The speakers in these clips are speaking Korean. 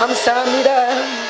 감사합니다.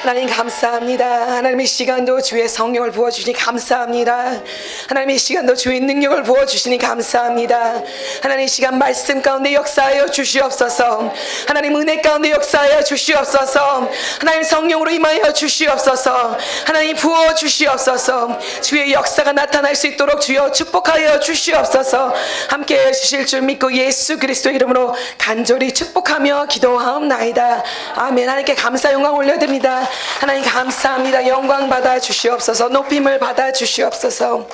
하나님 감사합니다. 하나님 이 시간도 주의 성령을 부어주시니 감사합니다. 하나님 이 시간도 주의 능력을 부어주시니 감사합니다. 하나님 이 시간 말씀 가운데 역사하여 주시옵소서. 하나님 은혜 가운데 역사하여 주시옵소서. 하나님 성령으로 임하여 주시옵소서. 하나님 부어주시옵소서. 주의 역사가 나타날 수 있도록 주여 축복하여 주시옵소서. 함께해 주실 줄 믿고 예수 그리스도 이름으로 간절히 축복하며 기도하옵나이다. 아멘. 하나님께 감사 영광 올려드립니다. 하나님 감사합니다. 영광 받아 주시옵소서. 높임을 받아 주시옵소서.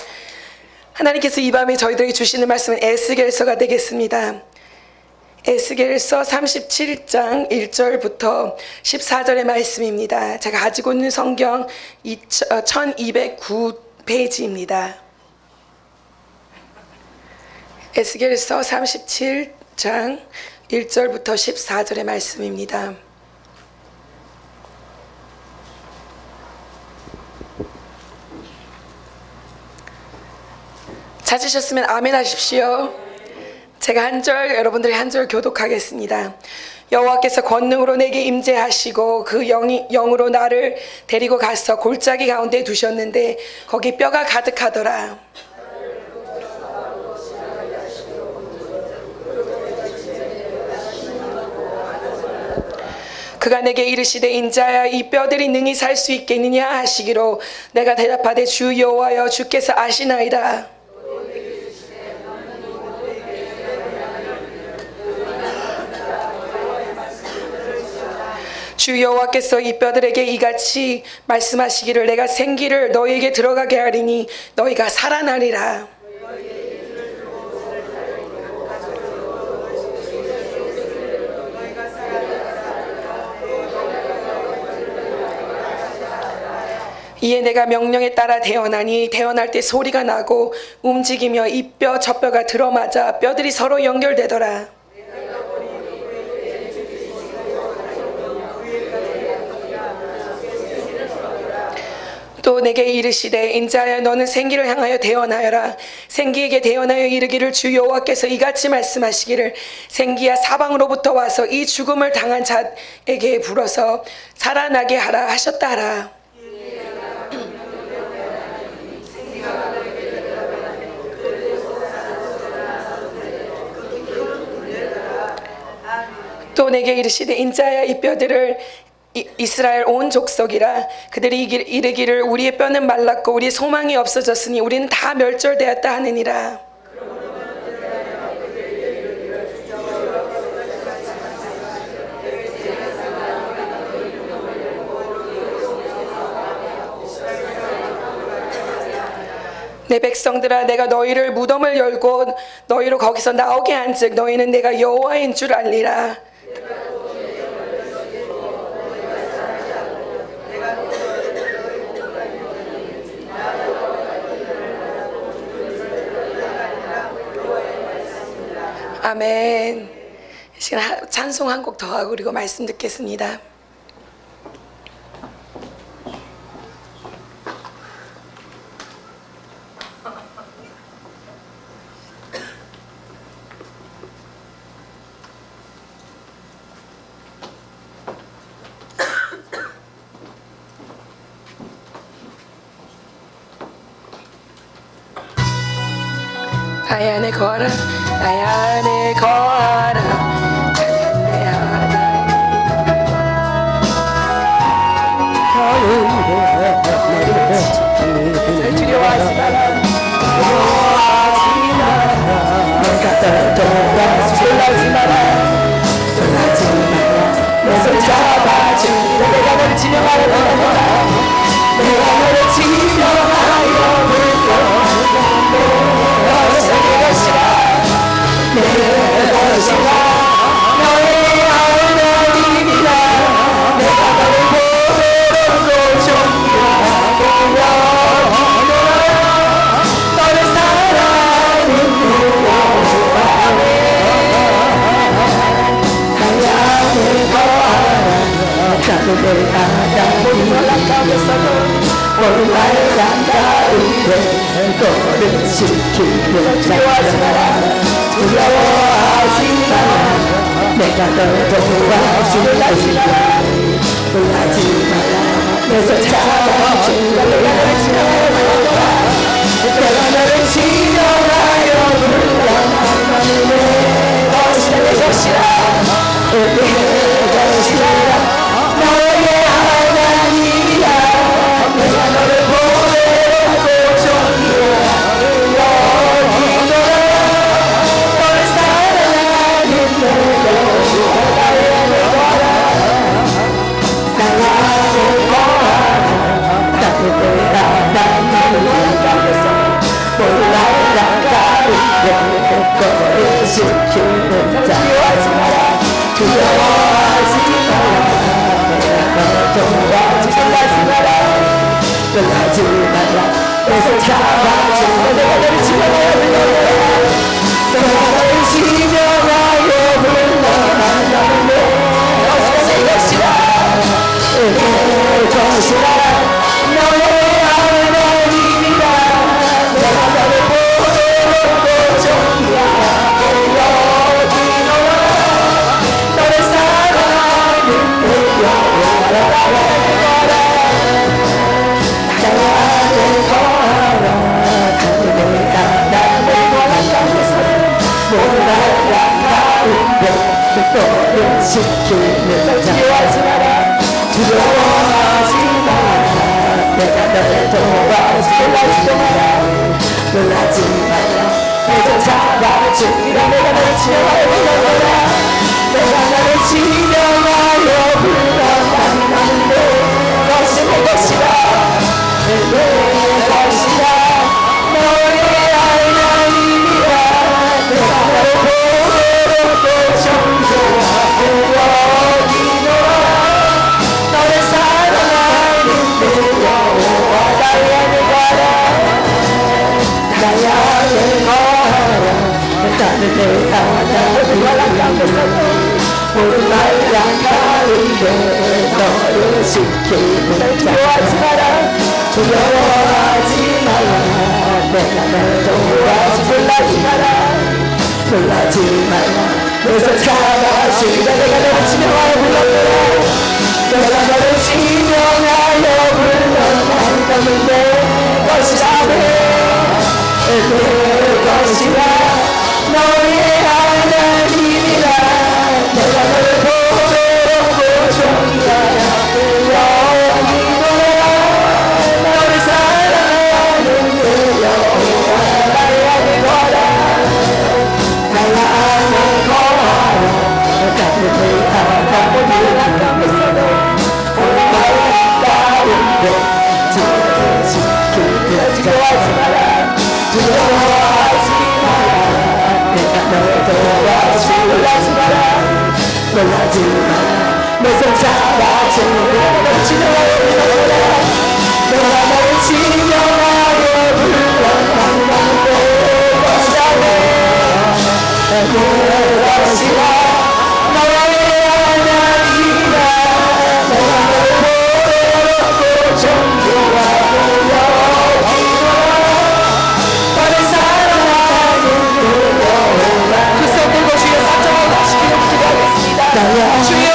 하나님께서 이 밤에 저희들에게 주시는 말씀은 에스겔서가 되겠습니다. 에스겔서 37장 1절부터 14절의 말씀입니다. 제가 가지고 있는 성경 1209페이지입니다. 에스겔서 37장 1절부터 14절의 말씀입니다. 찾으셨으면 아멘 하십시오. 제가 한 절, 여러분들이 한 절 교독하겠습니다. 여호와께서 권능으로 내게 임재하시고 그 영으로 나를 데리고 가서 골짜기 가운데 두셨는데 거기 뼈가 가득하더라. 그가 내게 이르시되 인자야 이 뼈들이 능히 살 수 있겠느냐 하시기로 내가 대답하되 주 여호와여 주께서 아시나이다. 주 여호와께서 이 뼈들에게 이같이 말씀하시기를 내가 생기를 너희에게 들어가게 하리니 너희가 살아나리라. 이에 내가 명령에 따라 태어나니 태어날 때 소리가 나고 움직이며 이 뼈 저 뼈가 들어맞아 뼈들이 서로 연결되더라. 또 내게 이르시되 인자야 너는 생기를 향하여 대언하여라. 생기에게 대언하여 이르기를 주 여호와께서 이같이 말씀하시기를 생기야 사방으로부터 와서 이 죽음을 당한 자에게 불어서 살아나게 하라 하셨다 하라. 또 내게 이르시되 인자야 이 뼈들을 이스라엘 온 족속이라. 그들이 이르기를 우리의 뼈는 말랐고 우리의 소망이 없어졌으니 우리는 다 멸절되었다 하느니라. 내 백성들아 내가 너희를 무덤을 열고 너희로 거기서 나오게 한즉 너희는 내가 여호와인 줄 알리라. 아멘. 이 시간 찬송 한 곡 더 하고 그리고 말씀 듣겠습니다. 나의 안에 거하라 나의 안에 거하라 내 하나님 두려워하지 마라 내가 떠나지 마라 내 손 잡아주라 내가 너를 지명하여 불러라 내가 너를 지명하여 내 것이라 너의 하나님이라 내가 너를 보도록 존경하며 너를 사랑하는 여호와의 나의 안에 거하라 나는 내 하나님 오늘 날 가운데 너를 지키며 두려워하지 마라 두려워하지 마라 내가 널 도와줄 테니까 놀라지 마라 내서 잡아주리라 내가 너를 지명하여 불러 나는 내 것이라 내 것이라 내 것이라 너의 하나님이라 내가 너를 보호하고 존귀하고 여기 너를 사랑하는 내 여호와가 내 거라 나의 거하라 따뜻해라 나는 가면서 몰라라 가운데 거를 지키는 자 두려워하지 마라 두려워하지 마라 내가 너를 도와주지 놀라지 마라 놀라지 마라 내손 잡아줘 내가 너를 지명하여 불러 내가 너를 지명하여 불러 나는 내 것이라 내 것이라 너의 하나님이라 내가 너를 보호하고 존귀하고 여기 너를 사랑하는 내 여호와라 나의 거하라 하늘에가 나를 원한다면서 몰라라 가운데 너를 지키는 자 두려워하지 마라 두려워하지 마라 내가 너를 도와주지 마라 놀라지 마라 내손 잡아주리라 내가 너를 지명하여 불러라 내가 너를 지명하여 불러 나는 내 것이라 내 것이라 너의 하나님이라 내가 너를 보호하고 존귀하고 여기 너를 사랑하는 내 여호와가 나의 거라 나의 거라 따뜻해라 나를 원한다면서 몰라라 가운데 너를 지키는 자 두려워하지 마라 두려워하지 마라 내가 너를 도와주지 놀라지 마라 놀라지 마라 내손 잡아주리라 내가 너를 지명하여 불러라 내가 너를 지명하여 불러 나는 내 것이라 내 것이라 너의 하나님이라 내가 너를 보호하고 존귀하고 여기 너를 사랑하는 내 여호와가 나의 거라 나의 거하라 따뜻해하다 몰라가면서도 올바른 가운데 지키는 두려워하지 마라 두려워하지 마라 내가 너를 도와주지 놀라지 마라 놀라지 마라 내손 잡아주리라 너를 지명하여 불러라 내가 너를 지명하여 불러 나는 내 것이라 내 것이라 너의 하나님이라 내가 너를 보호하고 존귀하고 여기 너를 사랑하는 내 여호와 그 손 들고 주의 삼정을 하시기를 기도하겠습니다 주여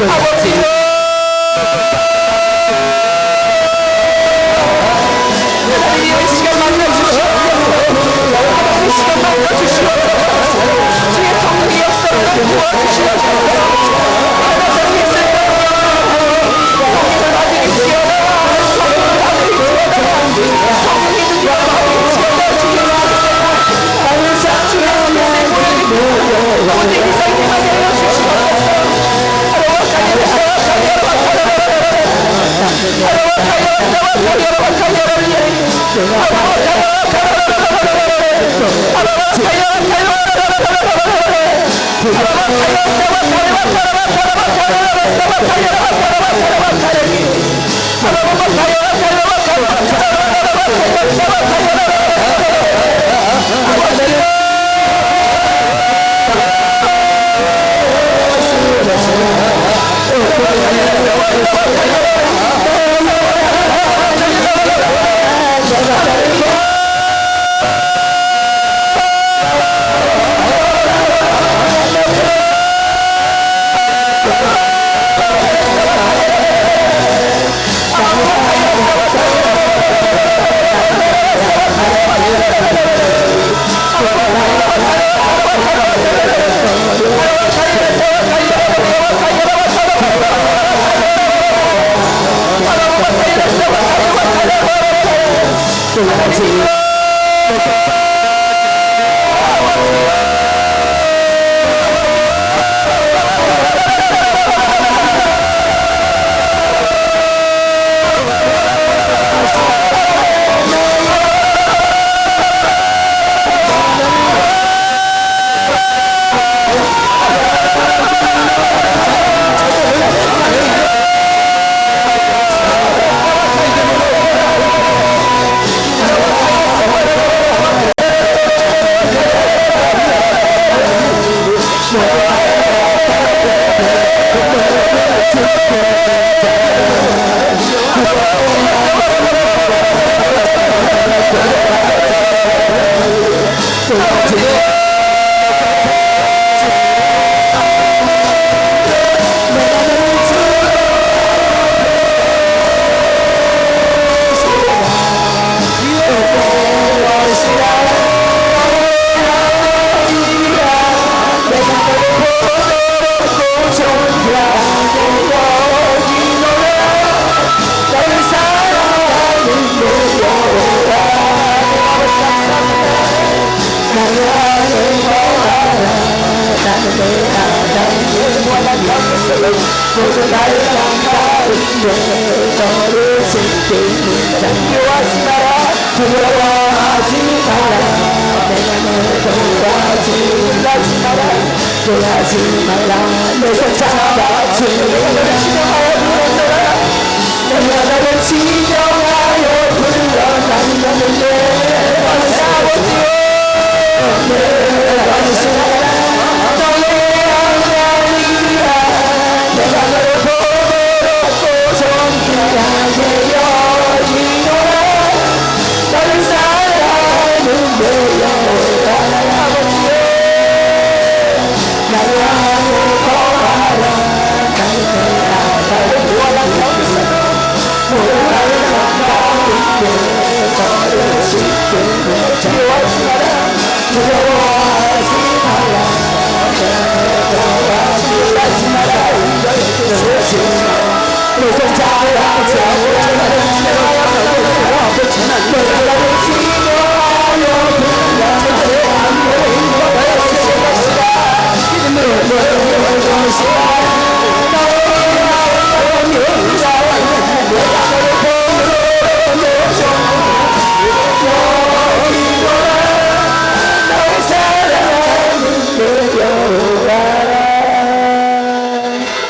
Come on,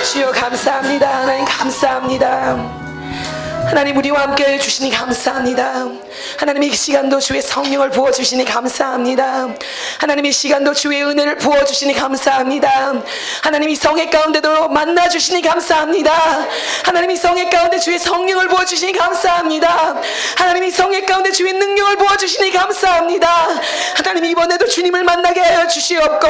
주여 감사합니다. 하나님 감사합니다. 하나님 우리와 함께 해주시니 감사합니다. 하나님 이 시간도 주의 성령을 부어주시니 감사합니다. 하나님 이 시간도 주의 은혜를 부어주시니 감사합니다. 하나님 이 성회 가운데도 만나주시니 감사합니다. 하나님 이 성회 가운데 주의 성령을 부어주시니 감사합니다. 하나님 이 성회 가운데 주의 능력을 부어주시니 감사합니다. 하나님 이번에도 주님을 만나게 하여 주시옵고,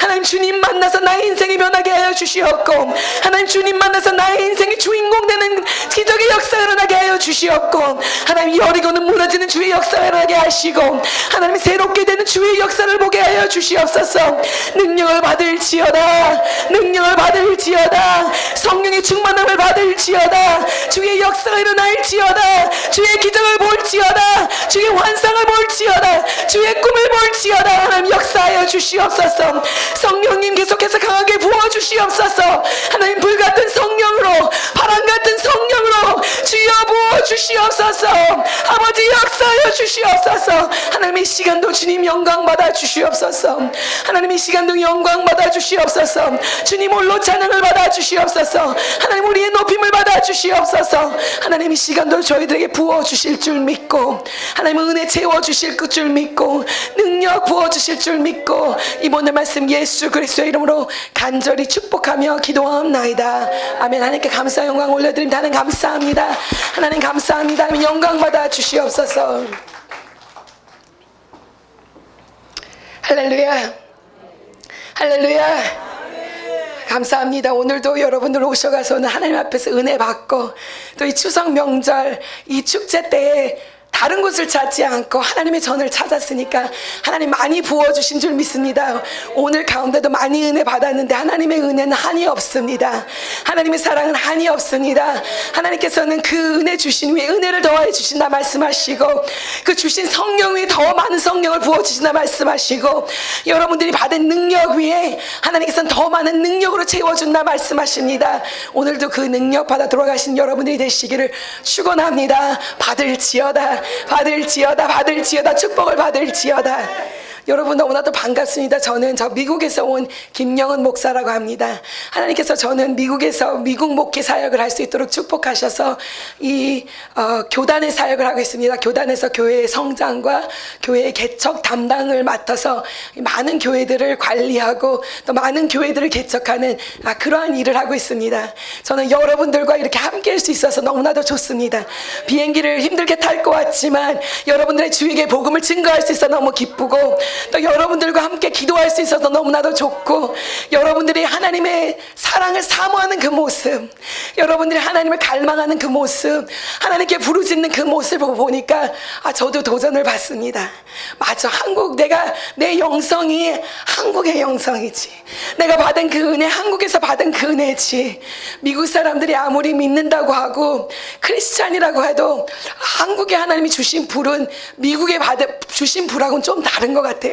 하나님 주님 만나서 나의 인생이 변하게 하여 주시옵고, 하나님 주님 만나서 나의 인생의 주인공 되는 기적의 역사가 일어나게 하여 주시옵고, 하나님 여리고는 무너지는 주의 역사가 일어나게 하시고, 하나님 새롭게 되는 주의 역사를 보게 하여 주시옵소서. 능력을 받을지어다, 능력을 받을지어다, 성령의 충만함을 받을지어다, 주의 역사가 일어날지어다, 주의 기적을 볼지어다, 주의 환상을 볼지어다, 주의 꿈을 볼지어다. 하나님 역사하여 주시옵소서. 성령님 계속해서 강하게 부어주시옵소서. 하나님 불같은 성령으로, 바람같은 성령으로 주여 부어주시옵소서. 아버지 역사하여 주시옵소서. 하나님 이 시간도 주님 영광 받아 주시옵소서. 하나님 이 시간도 영광 받아 주시옵소서. 주님 홀로 찬양을 받아 주시옵소서. 하나님 우리의 높임을 받아 주시옵소서. 하나님 이 시간도 저희들에게 부어 주실 줄 믿고, 하나님 은혜 채워 주실 줄 믿고, 능력 부어 주실 줄 믿고, 이번의 말씀 예수 그리스도의 이름으로 간절히 축복하며 기도하옵나이다. 아멘. 하나님께 감사 영광 올려드립니다. 하나님 감사합니다. 하나님 감사합니다. 하나님 영광 받아 주시옵소서. 할렐루야, 할렐루야. 감사합니다. 오늘도 여러분들 오셔가서는 하나님 앞에서 은혜 받고, 또 이 추석 명절 이 축제 때에 다른 곳을 찾지 않고 하나님의 전을 찾았으니까 하나님 많이 부어주신 줄 믿습니다. 오늘 가운데도 많이 은혜 받았는데 하나님의 은혜는 한이 없습니다. 하나님의 사랑은 한이 없습니다. 하나님께서는 그 은혜 주신 위에 은혜를 더하여 주신다 말씀하시고, 그 주신 성령 위에 더 많은 성령을 부어주신다 말씀하시고, 여러분들이 받은 능력 위에 하나님께서는 더 많은 능력으로 채워준다 말씀하십니다. 오늘도 그 능력 받아 돌아가신 여러분들이 되시기를 축원합니다. 받을지어다, 받을지어다, 받을지어다, 축복을 받을지어다. 여러분 너무나도 반갑습니다. 저는 미국에서 온 김영은 목사라고 합니다. 하나님께서 저는 미국에서 미국 목회 사역을 할 수 있도록 축복하셔서 이 교단의 사역을 하고 있습니다. 교단에서 교회의 성장과 교회의 개척 담당을 맡아서 많은 교회들을 관리하고 또 많은 교회들을 개척하는 그러한 일을 하고 있습니다. 저는 여러분들과 이렇게 함께 할 수 있어서 너무나도 좋습니다. 비행기를 힘들게 탈 것 같지만 여러분들의 주에게 복음을 증거할 수 있어 너무 기쁘고, 또 여러분들과 함께 기도할 수 있어서 너무나도 좋고, 여러분들이 하나님의 사랑을 사모하는 그 모습, 여러분들이 하나님을 갈망하는 그 모습, 하나님께 부르짖는 그 모습을 보니까 저도 도전을 받습니다. 맞아, 내 영성이 한국의 영성이지, 내가 받은 그 은혜 한국에서 받은 그 은혜지. 미국 사람들이 아무리 믿는다고 하고 크리스찬이라고 해도 한국에 하나님이 주신 불은 미국에 주신 불하고는 좀 다른 것 같아요.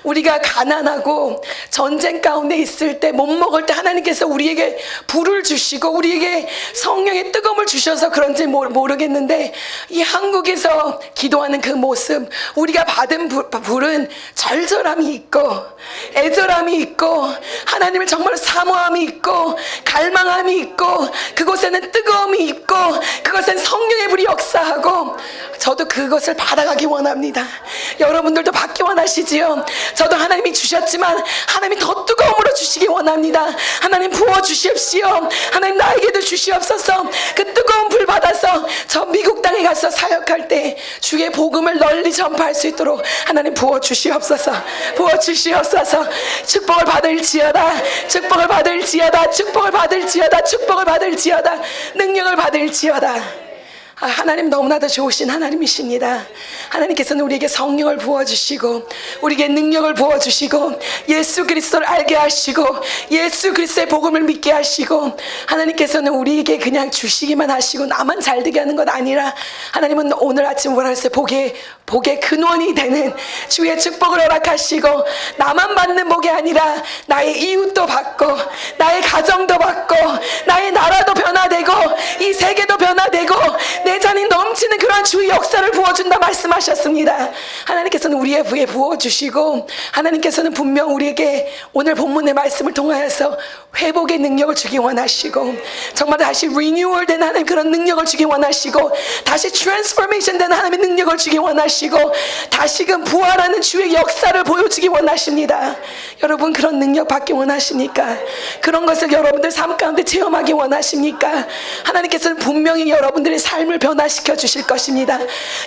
우리가 가난하고 전쟁 가운데 있을 때 못 먹을 때 하나님께서 우리에게 불을 주시고 우리에게 성령의 뜨거움을 주셔서 그런지 모르겠는데, 이 한국에서 기도하는 그 모습, 우리가 받은 불은 절절함이 있고 애절함이 있고 하나님을 정말 사모함이 있고 갈망함이 있고, 그곳에는 뜨거움이 있고 그것은 성령의 불이 역사하고, 저도 그것을 받아가기 원합니다. 여러분들도 받기 원하시지요? 저도 하나님이 주셨지만 하나님이 더 뜨거움으로 주시기 원합니다. 하나님 부어주십시오. 하나님 나에게도 주시옵소서. 그 뜨거운 불 받아서 저 미국 땅에 가서 사역할 때 주의 복음을 널리 전파할 수 있도록 하나님 부어주시옵소서. 부어주시옵소서. 축복을 받을지어다, 축복을 받을지어다, 축복을 받을지어다, 축복을 받을지어다, 능력을 받을지어다. 하나님 너무나도 좋으신 하나님이십니다. 하나님께서는 우리에게 성령을 부어주시고 우리에게 능력을 부어주시고 예수 그리스도를 알게 하시고 예수 그리스도의 복음을 믿게 하시고, 하나님께서는 우리에게 그냥 주시기만 하시고 나만 잘되게 하는 것 아니라, 하나님은 오늘 아침 뭐라 했어요? 복의 근원이 되는 주의 축복을 허락하시고, 나만 받는 복이 아니라 나의 이웃도 받고 나의 가정도 받고 나의 나라도 변화되고 이 세계도 변화되고 내 잔이 넘치는 그러한 주의 역사를 부어준다 말씀하셨습니다. 하나님께서는 우리의 부에 부어주시고, 하나님께서는 분명 우리에게 오늘 본문의 말씀을 통하여서 회복의 능력을 주기 원하시고, 정말 다시 리뉴얼 된 하나님 그런 능력을 주기 원하시고, 다시 트랜스포메이션 된 하나님의 능력을 주기 원하시고, 다시금 부활하는 주의 역사를 보여주기 원하십니다. 여러분 그런 능력 받기 원하십니까? 그런 것을 여러분들 삶 가운데 체험하기 원하십니까? 하나님께서는 분명히 여러분들의 삶을 변화시켜 주실 것입니다.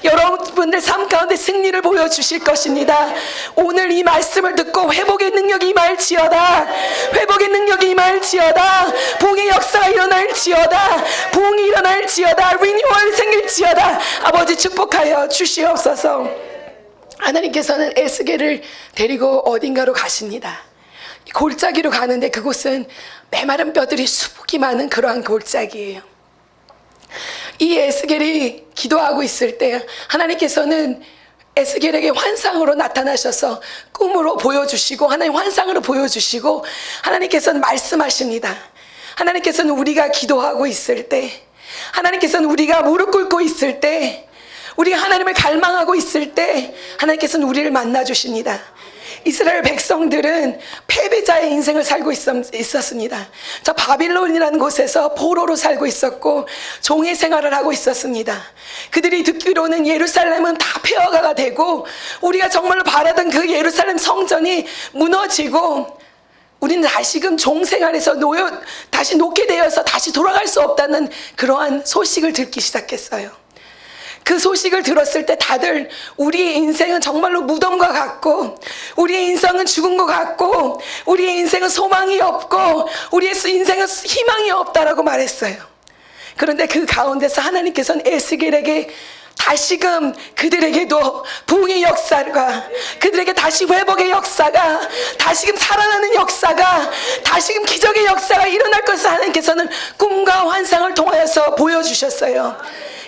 여러분들 삶 가운데 승리를 보여주실 것입니다. 오늘 이 말씀을 듣고 회복의 능력이 임할지어다, 회복의 능력이 임할지어다, 부흥의 역사가 일어날지어다, 부흥이 일어날지어다, 리뉴얼이 생길지어다. 아버지 축복하여 주시옵소서. 하나님께서는 에스겔을 데리고 어딘가로 가십니다. 골짜기로 가는데 그곳은 메마른 뼈들이 수북이 많은 그러한 골짜기예요. 이 에스겔이 기도하고 있을 때 하나님께서는 에스겔에게 환상으로 나타나셔서 꿈으로 보여주시고, 하나님 환상으로 보여주시고, 하나님께서는 말씀하십니다. 하나님께서는 우리가 기도하고 있을 때, 하나님께서는 우리가 무릎 꿇고 있을 때, 우리가 하나님을 갈망하고 있을 때 하나님께서는 우리를 만나 주십니다. 이스라엘 백성들은 패배자의 인생을 살고 있었습니다. 저 바빌론이라는 곳에서 포로로 살고 있었고 종의 생활을 하고 있었습니다. 그들이 듣기로는 예루살렘은 다 폐허가 되고 우리가 정말로 바라던 그 예루살렘 성전이 무너지고 우리는 다시금 종생활에서 다시 놓게 되어서 다시 돌아갈 수 없다는 그러한 소식을 듣기 시작했어요. 그 소식을 들었을 때 다들 우리의 인생은 정말로 무덤과 같고 우리의 인생은 죽은 것 같고 우리의 인생은 소망이 없고 우리의 인생은 희망이 없다라고 말했어요. 그런데 그 가운데서 하나님께서는 에스겔에게 다시금 그들에게도 부흥의 역사가, 그들에게 다시 회복의 역사가, 다시금 살아나는 역사가, 다시금 기적의 역사가 일어날 것을 하나님께서는 꿈과 환상을 통하여서 보여주셨어요.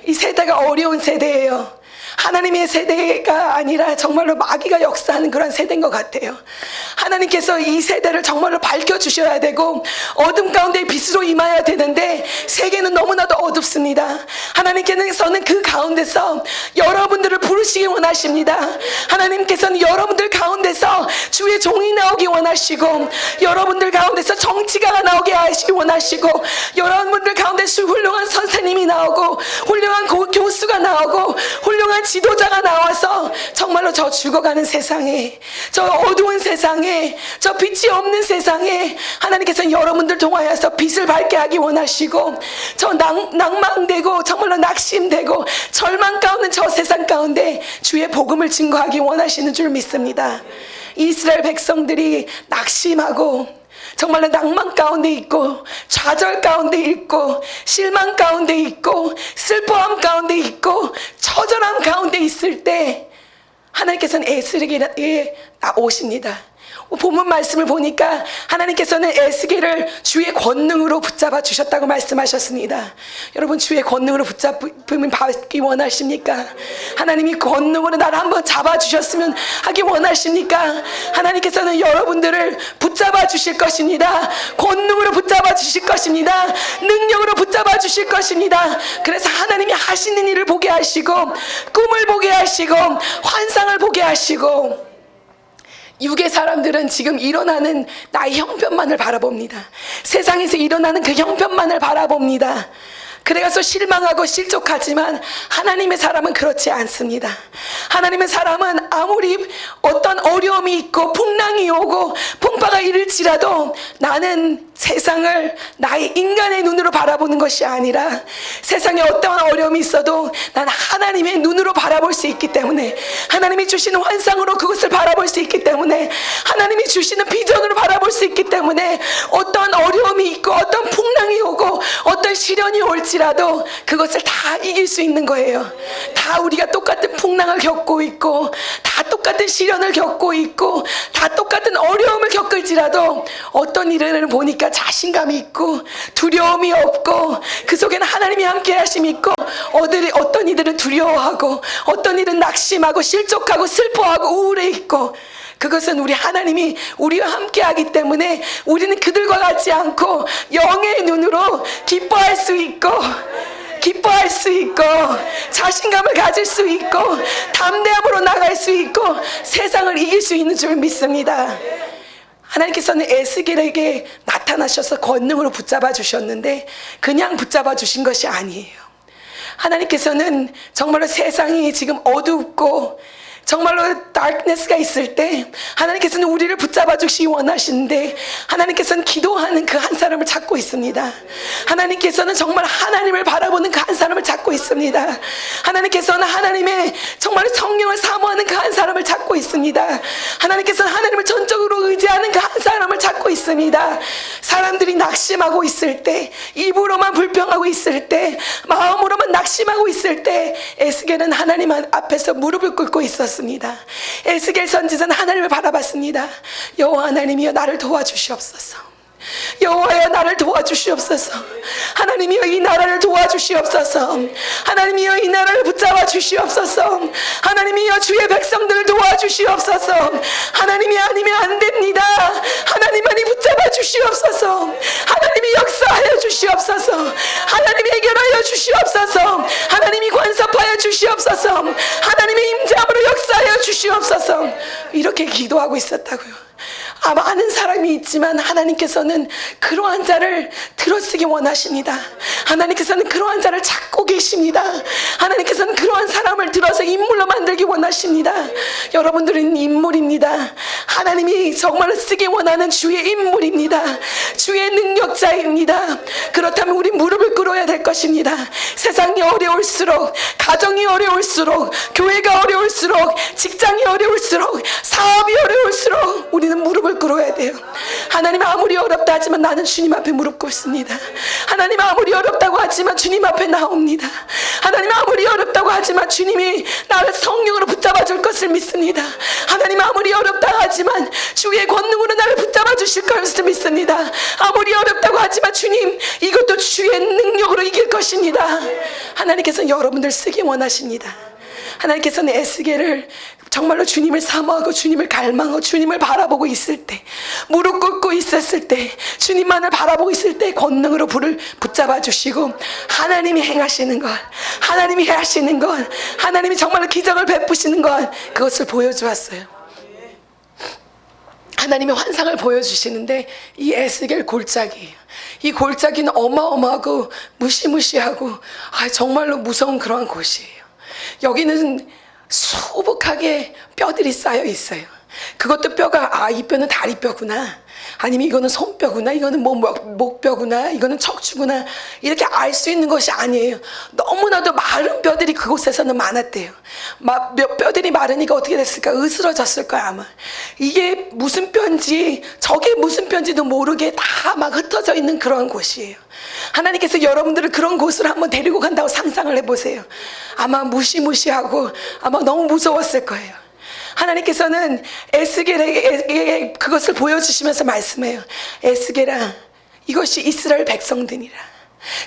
이 세대가 어려운 세대예요. 하나님의 세대가 아니라 정말로 마귀가 역사하는 그런 세대인 것 같아요. 하나님께서 이 세대를 정말로 밝혀주셔야 되고 어둠 가운데 빛으로 임해야 되는데 세계는 너무나도 어둡습니다. 하나님께서는 그 가운데서 여러분들을 부르시기 원하십니다. 하나님께서는 여러분들 가운데서 주의 종이 나오기 원하시고, 여러분들 가운데서 정치가가 나오게 하시기 원하시고, 여러분들 가운데서 훌륭한 선생님이 나오고, 훌륭한 교수가 나오고, 훌륭한 지도자가 나와서 정말로 저 죽어가는 세상에, 저 어두운 세상에, 저 빛이 없는 세상에 하나님께서는 여러분들 통하여서 빛을 밝게 하기 원하시고, 저 낭망되고 정말로 낙심되고 절망 가운데 저 세상 가운데 주의 복음을 증거하기 원하시는 줄 믿습니다. 이스라엘 백성들이 낙심하고 정말로 낭만 가운데 있고, 좌절 가운데 있고, 실망 가운데 있고, 슬퍼함 가운데 있고, 처절함 가운데 있을 때 하나님께서는 에스겔에게 오십니다. 본문 말씀을 보니까 하나님께서는 에스겔을 주의 권능으로 붙잡아 주셨다고 말씀하셨습니다. 여러분, 주의 권능으로 붙잡음을 받기 원하십니까? 하나님이 권능으로 나를 한번 잡아주셨으면 하기 원하십니까? 하나님께서는 여러분들을 붙잡아 주실 것입니다. 권능으로 붙잡아 주실 것입니다. 능력으로 붙잡아 주실 것입니다. 그래서 하나님이 하시는 일을 보게 하시고, 꿈을 보게 하시고, 환상을 보게 하시고, 육의 사람들은 지금 일어나는 나의 형편만을 바라봅니다. 세상에서 일어나는 그 형편만을 바라봅니다. 그래서 실망하고 실족하지만 하나님의 사람은 그렇지 않습니다. 하나님의 사람은 아무리 어떤 어려움이 있고 풍랑이 오고 풍파가 일을지라도 나는 세상을 나의 인간의 눈으로 바라보는 것이 아니라 세상에 어떠한 어려움이 있어도 난 하나님의 눈으로 바라볼 수 있기 때문에, 하나님이 주시는 환상으로 그것을 바라볼 수 있기 때문에, 하나님이 주시는 비전으로 바라볼 수 있기 때문에 어떤 어려움이 있고 어떤 풍랑이 오고 어떤 시련이 올지라도 그것을 다 이길 수 있는 거예요. 다 우리가 똑같은 풍랑을 겪고 있고, 다 똑같은 시련을 겪고 있고, 다 똑같은 어려움을 겪을지라도 어떤 일을 보니까 자신감이 있고 두려움이 없고 그 속에는 하나님이 함께 하심이 있고, 어떤 이들은 두려워하고 어떤 일은 낙심하고 실족하고 슬퍼하고 우울해 있고, 그것은 우리 하나님이 우리와 함께 하기 때문에 우리는 그들과 같지 않고 영의 눈으로 기뻐할 수 있고, 기뻐할 수 있고, 자신감을 가질 수 있고, 담대함으로 나갈 수 있고, 세상을 이길 수 있는 줄 믿습니다. 하나님께서는 에스겔에게 나타나셔서 권능으로 붙잡아 주셨는데 그냥 붙잡아 주신 것이 아니에요. 하나님께서는 정말로 세상이 지금 어둡고 정말로 darkness가 있을 때 하나님께서는 우리를 붙잡아 주시기 원하시는데, 하나님께서는 기도하는 그 한 사람을 찾고 있습니다. 하나님께서는 정말 하나님을 바라보는 그 한 사람을 찾고 있습니다. 하나님께서는 하나님의 정말 성령을 사모하는 그 한 사람을 찾고 있습니다. 하나님께서는 하나님을 전적으로 의지하는 그 한 사람을 찾고 있습니다. 사람들이 낙심하고 있을 때, 입으로만 불평하고 있을 때, 마음으로만 낙심하고 있을 때 에스겔은 하나님 앞에서 무릎을 꿇고 있었습니다. 에스겔 선지자는 하나님을 바라봤습니다. 여호와 하나님이여, 나를 도와주시옵소서. 여호와여, 나를 도와주시옵소서. 하나님이여, 이 나라를 도와주시옵소서. 하나님이여, 이 나라를 붙잡아 주시옵소서. 하나님이여, 주의 백성들을 도와주시옵소서. 하나님이 아니면 안 됩니다. 하나님만이 붙잡아 주시옵소서. 하나님이 역사하여 주시옵소서. 하나님이 해결하여 주시옵소서. 하나님이 관섭하여 주시옵소서. 하나님의 임재함으로 역사하여 주시옵소서. 이렇게 기도하고 있었다고요. 많은 사람이 있지만 하나님께서는 그러한 자를 들어쓰기 원하십니다. 하나님께서는 그러한 자를 찾고 계십니다. 하나님께서는 그러한 사람을 들어서 인물로 만들기 원하십니다. 여러분들은 인물입니다. 하나님이 정말로 쓰기 원하는 주의 인물입니다. 주의 능력자입니다. 그렇다면 우리 무릎을 꿇어야 될 것입니다. 세상이 어려울수록, 가정이 어려울수록, 교회가 어려울수록, 직장이 어려울수록, 사업이 어려울수록 우리는 무릎을 무릎을 꿇어야 돼요. 하나님, 아무리 어렵다 하지만 나는 주님 앞에 무릎 꿇습니다. 하나님, 아무리 어렵다고 하지만 주님 앞에 나옵니다. 하나님, 아무리 어렵다고 하지만 주님이 나를 성령으로 붙잡아 줄 것을 믿습니다. 하나님, 아무리 어렵다고 하지만 주의 권능으로 나를 붙잡아 주실 것을 믿습니다. 아무리 어렵다고 하지만 주님, 이것도 주의 능력으로 이길 것입니다. 하나님께서는 여러분들 쓰기 원하십니다. 하나님께서는 에스겔을 정말로 주님을 사모하고 주님을 갈망하고 주님을 바라보고 있을 때, 무릎 꿇고 있었을 때, 주님만을 바라보고 있을 때 권능으로 불을 붙잡아 주시고 하나님이 행하시는 것, 하나님이 하시는 것, 하나님이 정말로 기적을 베푸시는 것, 그것을 보여주었어요. 하나님의 환상을 보여주시는데 이 에스겔 골짜기예요. 이 골짜기는 어마어마하고 무시무시하고 정말로 무서운 그러한 곳이에요. 여기는 수북하게 뼈들이 쌓여 있어요. 그것도 뼈가 이 뼈는 다리뼈구나, 아니면 이거는 손뼈구나, 이거는 목뼈구나, 이거는 척추구나, 이렇게 알 수 있는 것이 아니에요. 너무나도 마른 뼈들이 그곳에서는 많았대요. 뼈들이 마르니까 어떻게 됐을까? 으스러졌을 거야 아마. 이게 무슨 뼈인지 저게 무슨 뼈인지도 모르게 다 막 흩어져 있는 그런 곳이에요. 하나님께서 여러분들을 그런 곳으로 한번 데리고 간다고 상상을 해보세요. 아마 무시무시하고 아마 너무 무서웠을 거예요. 하나님께서는 에스겔에게 그것을 보여주시면서 말씀해요. 에스겔아, 이것이 이스라엘 백성들이라.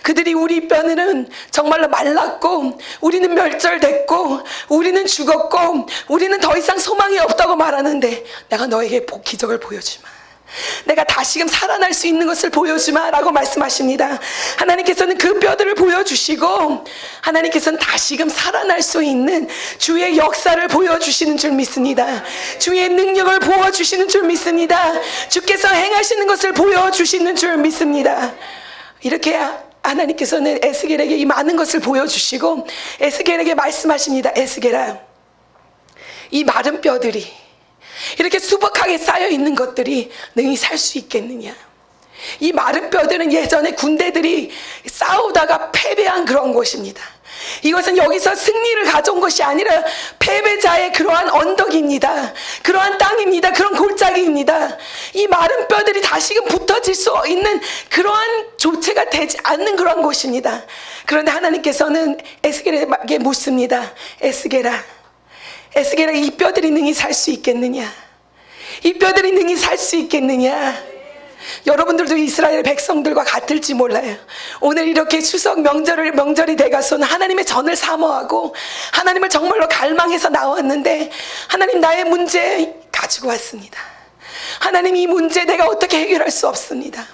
그들이 우리 뼈는 정말로 말랐고 우리는 멸절됐고 우리는 죽었고 우리는 더 이상 소망이 없다고 말하는데 내가 너에게 기적을 보여주마, 내가 다시금 살아날 수 있는 것을 보여주마 라고 말씀하십니다. 하나님께서는 그 뼈들을 보여주시고 하나님께서는 다시금 살아날 수 있는 주의 역사를 보여주시는 줄 믿습니다. 주의 능력을 보여주시는 줄 믿습니다. 주께서 행하시는 것을 보여주시는 줄 믿습니다. 이렇게 하나님께서는 에스겔에게 이 많은 것을 보여주시고 에스겔에게 말씀하십니다. 에스겔아, 이 마른 뼈들이 이렇게 수북하게 쌓여 있는 것들이 능히 살 수 있겠느냐? 이 마른 뼈들은 예전에 군대들이 싸우다가 패배한 그런 곳입니다. 이것은 여기서 승리를 가져온 것이 아니라 패배자의 그러한 언덕입니다. 그러한 땅입니다. 그런 골짜기입니다. 이 마른 뼈들이 다시금 붙어질 수 있는 그러한 조체가 되지 않는 그러한 곳입니다. 그런데 하나님께서는 에스겔에게 묻습니다. 에스겔아, 이 뼈들이 능히 살 수 있겠느냐? 이 뼈들이 능히 살 수 있겠느냐? 여러분들도 이스라엘 백성들과 같을지 몰라요. 오늘 이렇게 추석 명절이 돼가서는 하나님의 전을 사모하고 하나님을 정말로 갈망해서 나왔는데 하나님, 나의 문제 가지고 왔습니다. 하나님, 이 문제 내가 어떻게 해결할 수 없습니다.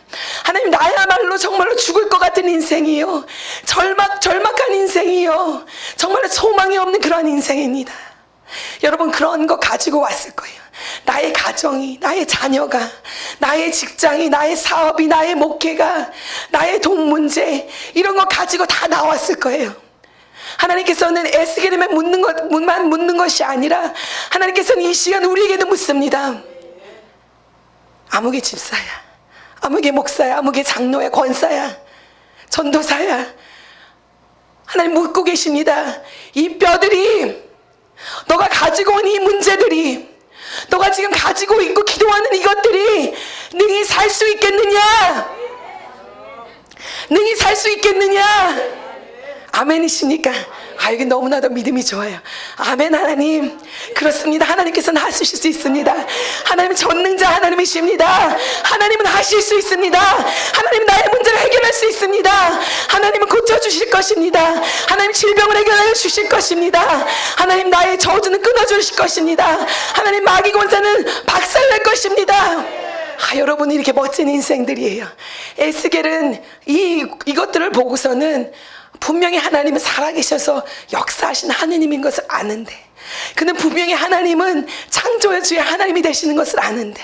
하나님, 나야말로 정말로 죽을 것 같은 인생이요, 절막한 인생이요, 정말로 소망이 없는 그런 인생입니다. 여러분, 그런 거 가지고 왔을 거예요. 나의 가정이, 나의 자녀가, 나의 직장이, 나의 사업이, 나의 목회가, 나의 돈 문제, 이런 거 가지고 다 나왔을 거예요. 하나님께서는 에스겔에게 묻는 것이 아니라 하나님께서는 이 시간 우리에게도 묻습니다. 아무개 집사야, 아무개 목사야, 아무개 장로야, 권사야, 전도사야, 하나님 묻고 계십니다. 이 뼈들이, 너가 가지고 온 이 문제들이, 너가 지금 가지고 있고 기도하는 이것들이 능히 살 수 있겠느냐? 능히 살 수 있겠느냐? 아멘이십니까? 여기 너무나도 믿음이 좋아요. 아멘. 하나님, 그렇습니다. 하나님께서는 하실 수 있습니다. 하나님은 전능자 하나님이십니다. 하나님은 하실 수 있습니다. 하나님은 나의 문제를 해결할 수 있습니다. 하나님은 고쳐주실 것입니다. 하나님, 질병을 해결해 주실 것입니다. 하나님, 나의 저주는 끊어주실 것입니다. 하나님, 마귀 권세는 박살낼 것입니다. 여러분, 이렇게 멋진 인생들이에요. 에스겔은 이것들을 보고서는 분명히 하나님은 살아계셔서 역사하신 하느님인 것을 아는데, 그는 분명히 하나님은 창조의 주의 하나님이 되시는 것을 아는데,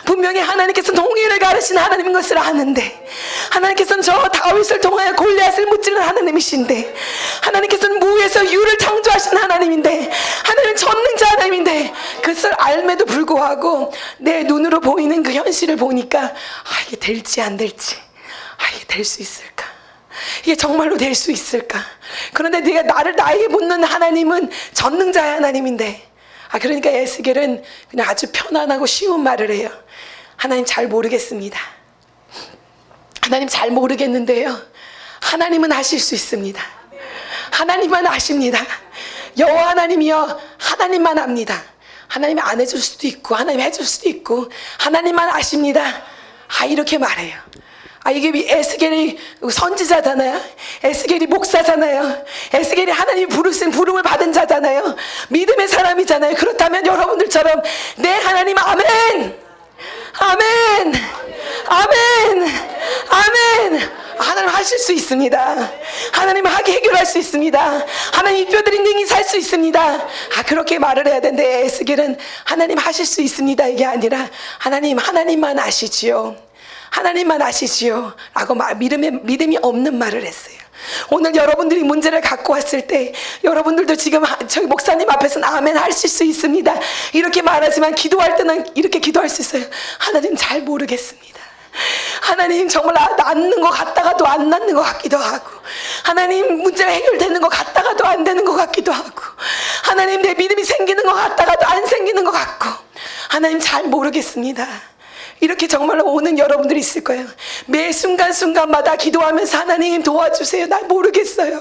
분명히 하나님께서 동의를 가르치는 하나님인 것을 아는데, 하나님께서는 저 다윗을 통하여 골리앗을 무찌르는 하나님이신데, 하나님께서는 무에서 유를 창조하신 하나님인데, 하나님은 전능자 하나님인데, 그것을 알매도 불구하고 내 눈으로 보이는 그 현실을 보니까 이게 될지 안 될지, 이게 될 수 있을까, 이게 정말로 될 수 있을까? 그런데 나에게 묻는 하나님은 전능자의 하나님인데, 그러니까 에스겔은 그냥 아주 편안하고 쉬운 말을 해요. 하나님 잘 모르겠습니다. 하나님 잘 모르겠는데요, 하나님은 하실 수 있습니다. 하나님만 아십니다. 여호와 하나님이여, 하나님만 압니다. 하나님이 안 해줄 수도 있고 하나님 해줄 수도 있고 하나님만 아십니다. 이렇게 말해요. 이게 에스겔이 선지자잖아요. 에스겔이 목사잖아요. 에스겔이 하나님이 부름을 받은 자잖아요. 믿음의 사람이잖아요. 그렇다면 여러분들처럼 네 하나님 아멘, 아멘, 아멘, 아멘. 하나님 하실 수 있습니다. 하나님 하게 해결할 수 있습니다. 하나님 이 뼈들이 능히 살 수 있습니다. 그렇게 말을 해야 되는데 에스겔은 하나님 하실 수 있습니다 이게 아니라 하나님만 아시지요, 하나님만 아시지요 라고 믿음이 없는 말을 했어요. 오늘 여러분들이 문제를 갖고 왔을 때 여러분들도 지금 저기 목사님 앞에서는 아멘 하실 수 있습니다 이렇게 말하지만 기도할 때는 이렇게 기도할 수 있어요. 하나님 잘 모르겠습니다. 하나님 정말 낫는 것 같다가도 안 낫는 것 같기도 하고, 하나님 문제가 해결되는 것 같다가도 안 되는 것 같기도 하고, 하나님 내 믿음이 생기는 것 같다가도 안 생기는 것 같고, 하나님 잘 모르겠습니다. 이렇게 정말로 오는 여러분들이 있을 거예요. 매 순간순간마다 기도하면서 하나님 도와주세요, 나 모르겠어요.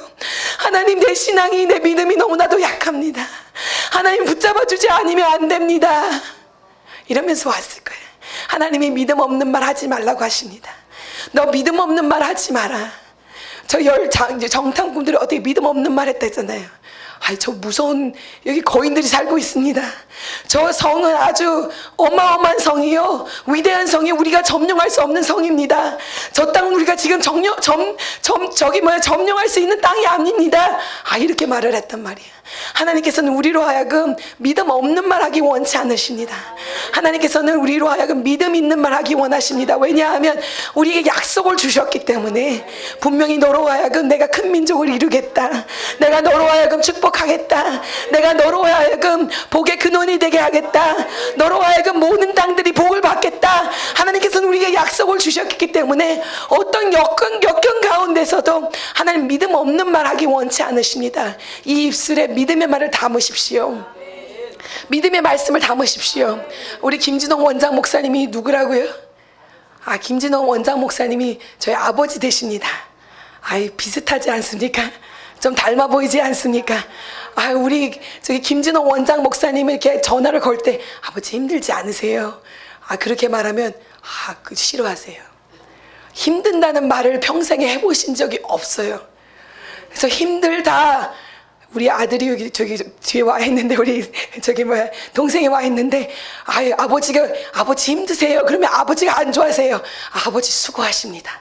하나님 내 신앙이 내 믿음이 너무나도 약합니다. 하나님 붙잡아주지 않으면 안 됩니다. 이러면서 왔을 거예요. 하나님이 믿음 없는 말 하지 말라고 하십니다. 너 믿음 없는 말 하지 마라. 저 정탐꾼들이 어떻게 믿음 없는 말 했다 했잖아요. 저 무서운 여기 거인들이 살고 있습니다. 저 성은 아주 어마어마한 성이요, 위대한 성이 우리가 점령할 수 없는 성입니다. 저 땅은 우리가 지금 점령할 수 있는 땅이 아닙니다. 이렇게 말을 했단 말이에요. 하나님께서는 우리로 하여금 믿음 없는 말 하기 원치 않으십니다. 하나님께서는 우리로 하여금 믿음 있는 말 하기 원하십니다. 왜냐하면 우리에게 약속을 주셨기 때문에, 분명히 너로 하여금 내가 큰 민족을 이루겠다, 내가 너로 하여금 축복하겠다, 내가 너로 하여금 복의 근원이 되게 하겠다, 너로 하여금 모든 땅들이 복을 받겠다. 하나님께서는 우리에게 약속을 주셨기 때문에 어떤 역경 가운데서도 하나님 믿음 없는 말 하기 원치 않으십니다. 이 입술에 믿음의 말을 담으십시오. 믿음의 말씀을 담으십시오. 우리 김진홍 원장 목사님이 누구라고요? 김진홍 원장 목사님이 저희 아버지 되십니다. 비슷하지 않습니까? 좀 닮아 보이지 않습니까? 우리 저기 김진홍 원장 목사님을 이렇게 전화를 걸 때 아버지 힘들지 않으세요? 그렇게 말하면 싫어하세요. 힘든다는 말을 평생에 해보신 적이 없어요. 그래서 힘들다, 우리 아들이 여기 저기 뒤에 와 있는데, 우리 동생이 와 있는데, 아버지 힘드세요? 그러면 아버지가 안 좋아하세요. 아버지 수고하십니다.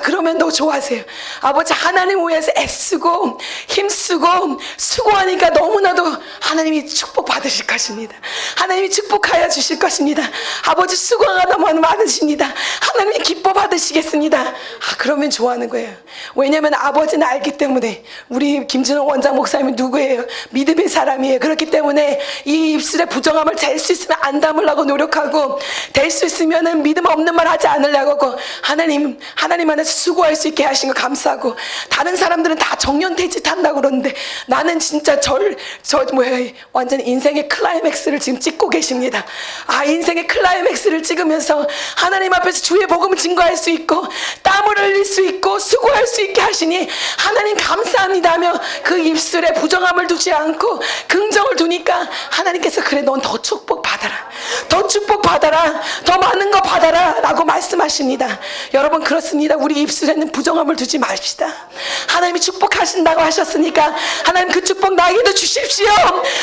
그러면 너 좋아하세요. 아버지 하나님 위해서 애쓰고 힘쓰고 수고하니까 너무나도 하나님이 축복 받으실 것입니다. 하나님이 축복하여 주실 것입니다. 아버지 수고가 너무 많으십니다. 하나님이 기뻐 받으시겠습니다. 그러면 좋아하는 거예요. 왜냐하면 아버지는 알기 때문에 우리 김진홍 원장 목사님은 누구예요? 믿음의 사람이에요. 그렇기 때문에 이 입술에 부정함을 될 수 있으면 안 담으려고 노력하고, 될 수 있으면 믿음 없는 말 하지 않으려고 하고, 하나님 안에서 수고할 수 있게 하신 거 감사하고, 다른 사람들은 다 정년퇴직 한다고 그러는데 나는 진짜 완전 인생의 클라이맥스를 지금 찍고 계십니다. 인생의 클라이맥스를 찍으면서 하나님 앞에서 주의 복음을 증거할 수 있고, 땀을 흘릴 수 있고, 수고할 수 있게 하시니 하나님 감사합니다 하며 그 입술에 부정함을 두지 않고 긍정을 두니까 하나님께서 그래, 넌 더 축복 받아라, 더 축복 받아라, 더 많은 거 받아라 라고 말씀하십니다. 여러분, 그렇습니다. 우리 입술에는 부정함을 두지 맙시다. 하나님이 축복하신다고 하셨으니까 하나님 그 축복 나에게도 주십시오.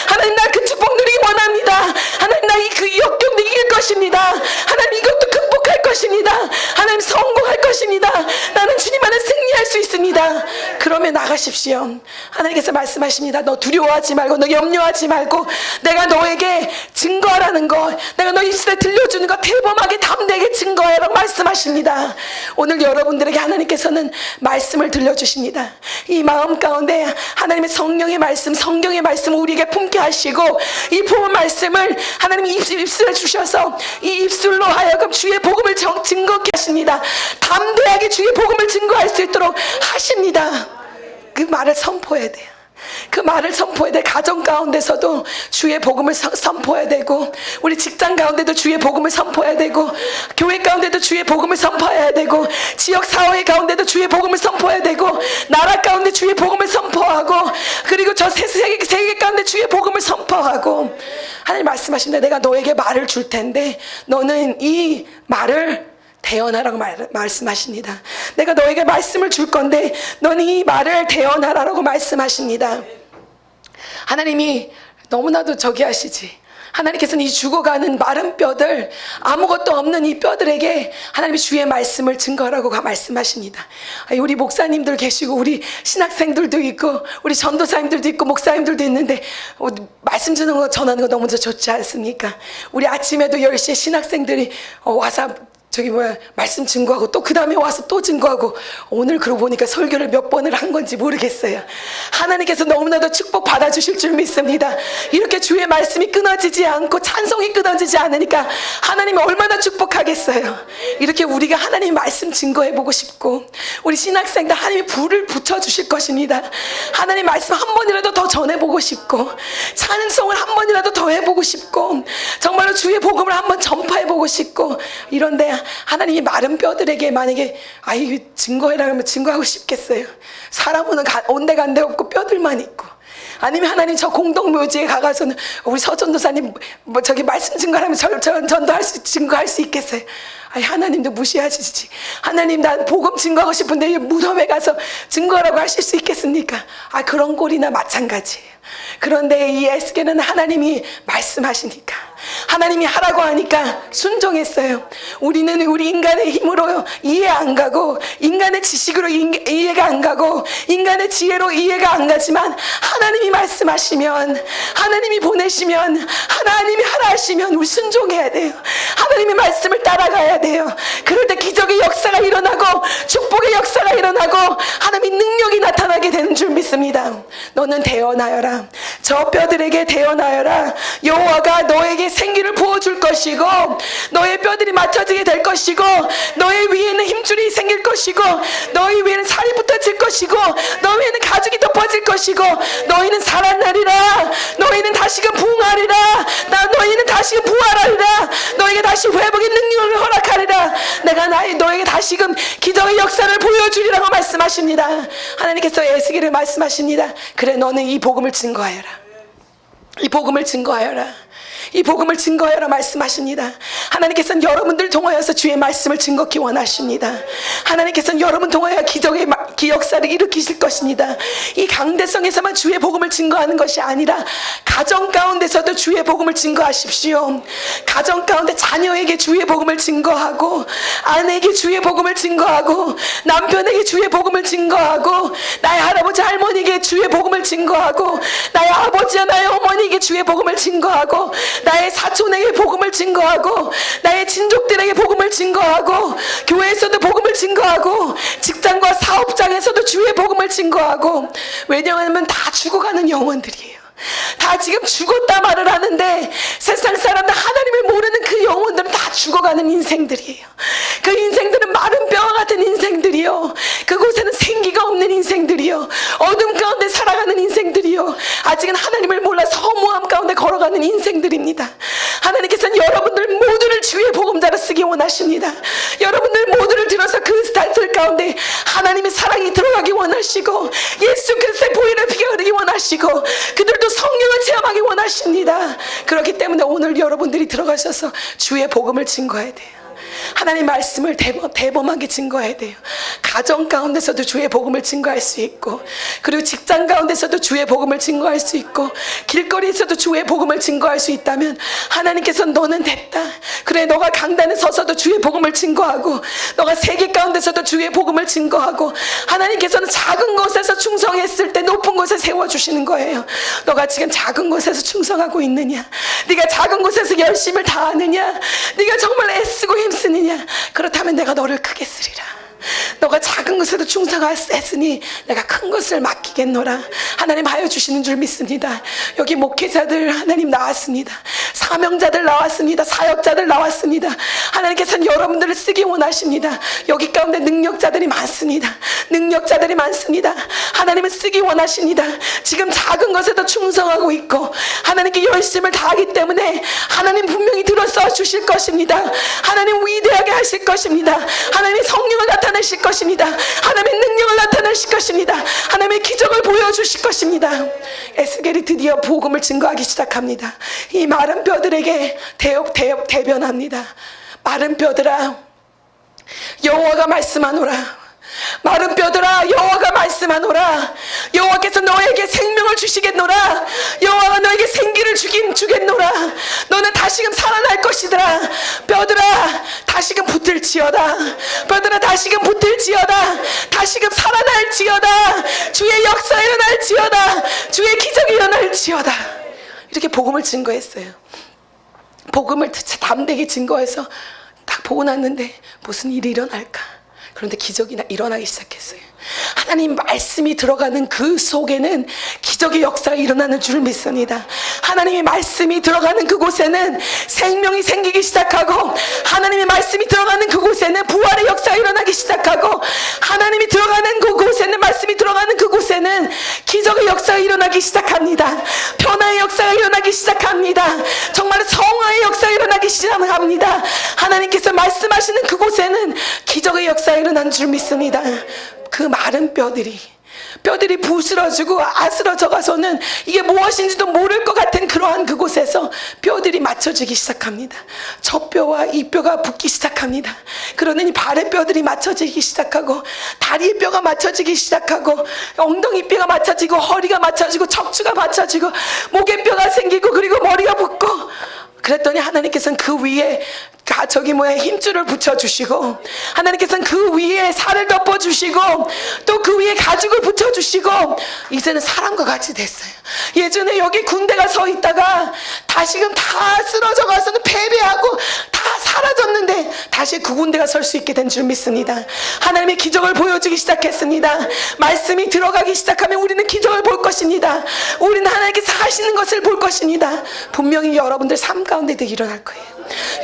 하나님 나 그 축복 누리기 원합니다. 하나님 나 그 역경도 이길 것입니다. 하나님 이것도 극복할 것입니다. 하나님 성공할 것입니다. 나는 주님 안에 승리할 수 있습니다. 그러면 나가십시오. 하나님께서 말씀하십니다. 너 두려워하지 말고, 너 염려하지 말고, 내가 너에게 증거하라는 거, 내가 너 입술에 들려주는 거 대범하게 담대하게 증거해라고 말씀하십니다. 오늘 여러분들에게 하나님께서는 말씀을 들려주십니다. 이 마음 가운데 하나님의 성령의 말씀, 성경의 말씀을 우리에게 품게 하시고, 이 품 말씀을 하나님이 입술에 주셔서 이 입술로 하여금 주의 복음을 증거케 하십니다. 담대하게 주의 복음을 증거할 수 있도록 하십니다. 그 말을 선포해야 돼요. 그 말을 선포해야 돼. 가정 가운데서도 주의 복음을 선포해야 되고, 우리 직장 가운데도 주의 복음을 선포해야 되고, 교회 가운데도 주의 복음을 선포해야 되고, 지역 사회 가운데도 주의 복음을 선포해야 되고, 나라 가운데 주의 복음을 선포하고, 그리고 저 세계 가운데 주의 복음을 선포하고. 하나님 말씀하십니다. 내가 너에게 말을 줄 텐데 너는 이 말을 대언하라고 말씀하십니다. 내가 너에게 말씀을 줄 건데 너는 이 말을 대언하라고 말씀하십니다. 하나님이 너무나도 저기 하시지. 하나님께서는 이 죽어가는 마른 뼈들, 아무것도 없는 이 뼈들에게 하나님이 주의 말씀을 증거하라고 말씀하십니다. 우리 목사님들 계시고 우리 신학생들도 있고 우리 전도사님들도 있고 목사님들도 있는데 말씀 주는 거 전하는 거 너무 좋지 않습니까? 우리 아침에도 10시에 신학생들이 와서 말씀 증거하고 또 그 다음에 와서 또 증거하고, 오늘 그러고 보니까 설교를 몇 번을 한 건지 모르겠어요. 하나님께서 너무나도 축복 받아주실 줄 믿습니다. 이렇게 주의 말씀이 끊어지지 않고 찬송이 끊어지지 않으니까 하나님이 얼마나 축복하겠어요. 이렇게 우리가 하나님 말씀 증거해보고 싶고, 우리 신학생들 하나님이 불을 붙여주실 것입니다. 하나님 말씀 한 번이라도 더 전해보고 싶고, 찬송을 한 번이라도 더 해보고 싶고, 정말로 주의 복음을 한번 전파해보고 싶고, 이런데 하나님이 마른 뼈들에게 만약에 증거해라 하면 증거하고 싶겠어요? 사람은 온데간데 없고 뼈들만 있고. 아니면 하나님 저 공동묘지에 가서는 우리 서전도사님 말씀 증거하면 전도할 수 증거할 수 있겠어요? 하나님도 무시하시지. 하나님 난 복음 증거하고 싶은데 무덤에 가서 증거라고 하실 수 있겠습니까? 그런 꼴이나 마찬가지예요. 그런데 이 에스겔은 하나님이 말씀하시니까, 하나님이 하라고 하니까 순종했어요. 우리는 우리 인간의 힘으로 이해 안 가고, 인간의 지식으로 이해가 안 가고, 인간의 지혜로 이해가 안 가지만 하나님이 말씀하시면, 하나님이 보내시면, 하나님이 하라 하시면 우리 순종해야 돼요. 하나님의 말씀을 따라가야 돼요. 그럴 때 기적의 역사가 일어나고 축복의 역사가 일어나고 하나님의 능력이 나타나게 되는 줄 믿습니다. 너는 대언하여라. 저 뼈들에게 대언하여라. 여호와가 너에게 생기를 부어줄 것이고, 너의 뼈들이 맞춰지게 될 것이고, 너의 위에는 힘줄이 생길 것이고, 너희 위에는 살이 붙어질 것이고, 너희 위에는 가죽이 덮어질 것이고, 너희는 살아나리라. 너희는 다시금 부흥하리라. 너희는 다시금 부활하리라. 너에게 다시 회복의 능력을 허락하리라. 내가 너에게 다시금 기적의 역사를 보여주리라고 말씀하십니다. 하나님께서 에스겔을 말씀하십니다. 그래, 너는 이 복음을 증거하여라. 이 복음을 증거하여라. 이 복음을 증거하여라 말씀하십니다. 하나님께서는 여러분들 통하여서 주의 말씀을 증거하기 원하십니다. 하나님께서는 여러분 통하여 기적의 역사를 일으키실 것입니다. 이 강대성에서만 주의 복음을 증거하는 것이 아니라 가정 가운데서도 주의 복음을 증거하십시오. 가정 가운데 자녀에게 주의 복음을 증거하고, 아내에게 주의 복음을 증거하고, 남편에게 주의 복음을 증거하고, 나의 할아버지 할머니에게 주의 복음을 증거하고, 나의 아버지와 나의 어머니에게 주의 복음을 증거하고, 나의 사촌에게 복음을 증거하고, 나의 친족들에게 복음을 증거하고, 교회에서도 복음을 증거하고, 직장과 사업장에서도 주의 복음을 증거하고. 왜냐하면 다 죽어가는 영혼들이에요. 다 지금 죽었다 말을 하는데 세상 사람들 하나님을 모르는 그 영혼들은 다 죽어가는 인생들이에요. 그 인생들은 마른 뼈와 같은 인생들이요, 그곳에는 생기가 없는 인생들이요, 어둠 가운데 살아가는 인생들이요, 아직은 하나님을 몰라서 허무함 가운데 걸어가는 인생들입니다. 하나님께서는 여러분들 모두를 주의 복음자로 쓰기 원하십니다. 여러분들 모두를 들어서 그 스타일 가운데 하나님의 사랑이 들어가기 원하시고, 예수 그리스도의 보혈의 피가 흐르기 원하시고, 그들도 성령을 체험하기 원하십니다. 그렇기 때문에 오늘 여러분들이 들어가셔서 주의 복음을 증거해야 돼요. 하나님 말씀을 대범하게 증거해야 돼요. 가정 가운데서도 주의 복음을 증거할 수 있고, 그리고 직장 가운데서도 주의 복음을 증거할 수 있고, 길거리에서도 주의 복음을 증거할 수 있다면 하나님께서는 너는 됐다. 그래, 너가 강단에 서서도 주의 복음을 증거하고, 너가 세계 가운데서도 주의 복음을 증거하고, 하나님께서는 작은 곳에서 충성했을 때 높은 곳에 세워주시는 거예요. 너가 지금 작은 곳에서 충성하고 있느냐? 네가 작은 곳에서 열심을 다하느냐? 네가 정말 애쓰고 힘쓰느냐? 그렇다면 내가 너를 크게 쓰리라. 너가 작은 것에도 충성했으니 내가 큰 것을 맡기겠노라. 하나님 하여 주시는 줄 믿습니다. 여기 목회자들 하나님 나왔습니다. 사명자들 나왔습니다. 사역자들 나왔습니다. 하나님께서는 여러분들을 쓰기 원하십니다. 여기 가운데 능력자들이 많습니다. 능력자들이 많습니다. 하나님은 쓰기 원하십니다. 지금 작은 것에도 충성하고 있고 하나님께 열심을 다하기 때문에 하나님 분명히 들어써 주실 것입니다. 하나님 위대하게 하실 것입니다. 하나님의 성령을 나타내실 것입니다. 하나님의 능력을 나타내실 것입니다. 하나님의 기적을 보여주실 것입니다. 에스겔이 드디어 복음을 증거하기 시작합니다. 이 마른 뼈들에게 대변합니다. 마른 뼈들아, 여호와가 말씀하노라. 마른 뼈들아, 여호와가 말씀하노라. 여호와께서 너에게 생명을 주시겠노라. 여호와가 너에게 생기를 주겠노라. 너는 다시금 살아날 것이더라. 뼈들아, 다시금 붙을지어다. 뼈들아, 다시금 붙을지어다. 다시금 살아날지어다. 주의 역사 일어날지어다. 주의 기적이 일어날지어다. 이렇게 복음을 증거했어요. 복음을 담대히 증거해서 딱 보고 났는데 무슨 일이 일어날까? 그런데 기적이 일어나기 시작했어요. 하나님 말씀이 들어가는 그 속에는 기적의 역사가 일어나는 줄 믿습니다. 하나님의 말씀이 들어가는 그곳에는 생명이 생기기 시작하고, 하나님의 말씀이 들어가는 그곳에는 부활의 역사가 일어나기 시작하고, 하나님이 들어가는 그곳에는, 말씀이 들어가는 그곳에는 기적의 역사가 일어나기 시작합니다. 변화의 역사가 일어나기 시작합니다. 정말 성화의 역사가 일어나기 시작합니다. 하나님께서 말씀하시는 그곳에는 기적의 역사가 일어난 줄 믿습니다. 그 마른 뼈들이 부스러지고 아스러져 가서는 이게 무엇인지도 모를 것 같은 그러한 그곳에서 뼈들이 맞춰지기 시작합니다. 저 뼈와 이 뼈가 붙기 시작합니다. 그러니 발의 뼈들이 맞춰지기 시작하고, 다리의 뼈가 맞춰지기 시작하고, 엉덩이 뼈가 맞춰지고, 허리가 맞춰지고, 척추가 맞춰지고, 목의 뼈가 생기고, 그리고 머리가 붙고, 그랬더니 하나님께서는 그 위에 힘줄을 붙여주시고, 하나님께서는 그 위에 살을 덮어주시고, 또 그 위에 가죽을 붙여주시고, 이제는 사람과 같이 됐어요. 예전에 여기 군대가 서 있다가 다시금 다 쓰러져 가서는 패배하고 다 사라졌는데 다시 그 군대가 설 수 있게 된 줄 믿습니다. 하나님의 기적을 보여주기 시작했습니다. 말씀이 들어가기 시작하면 우리는 기적을 볼 것입니다. 우리는 하나님께서 하시는 것을 볼 것입니다. 분명히 여러분들 삶 가운데도 일어날 거예요.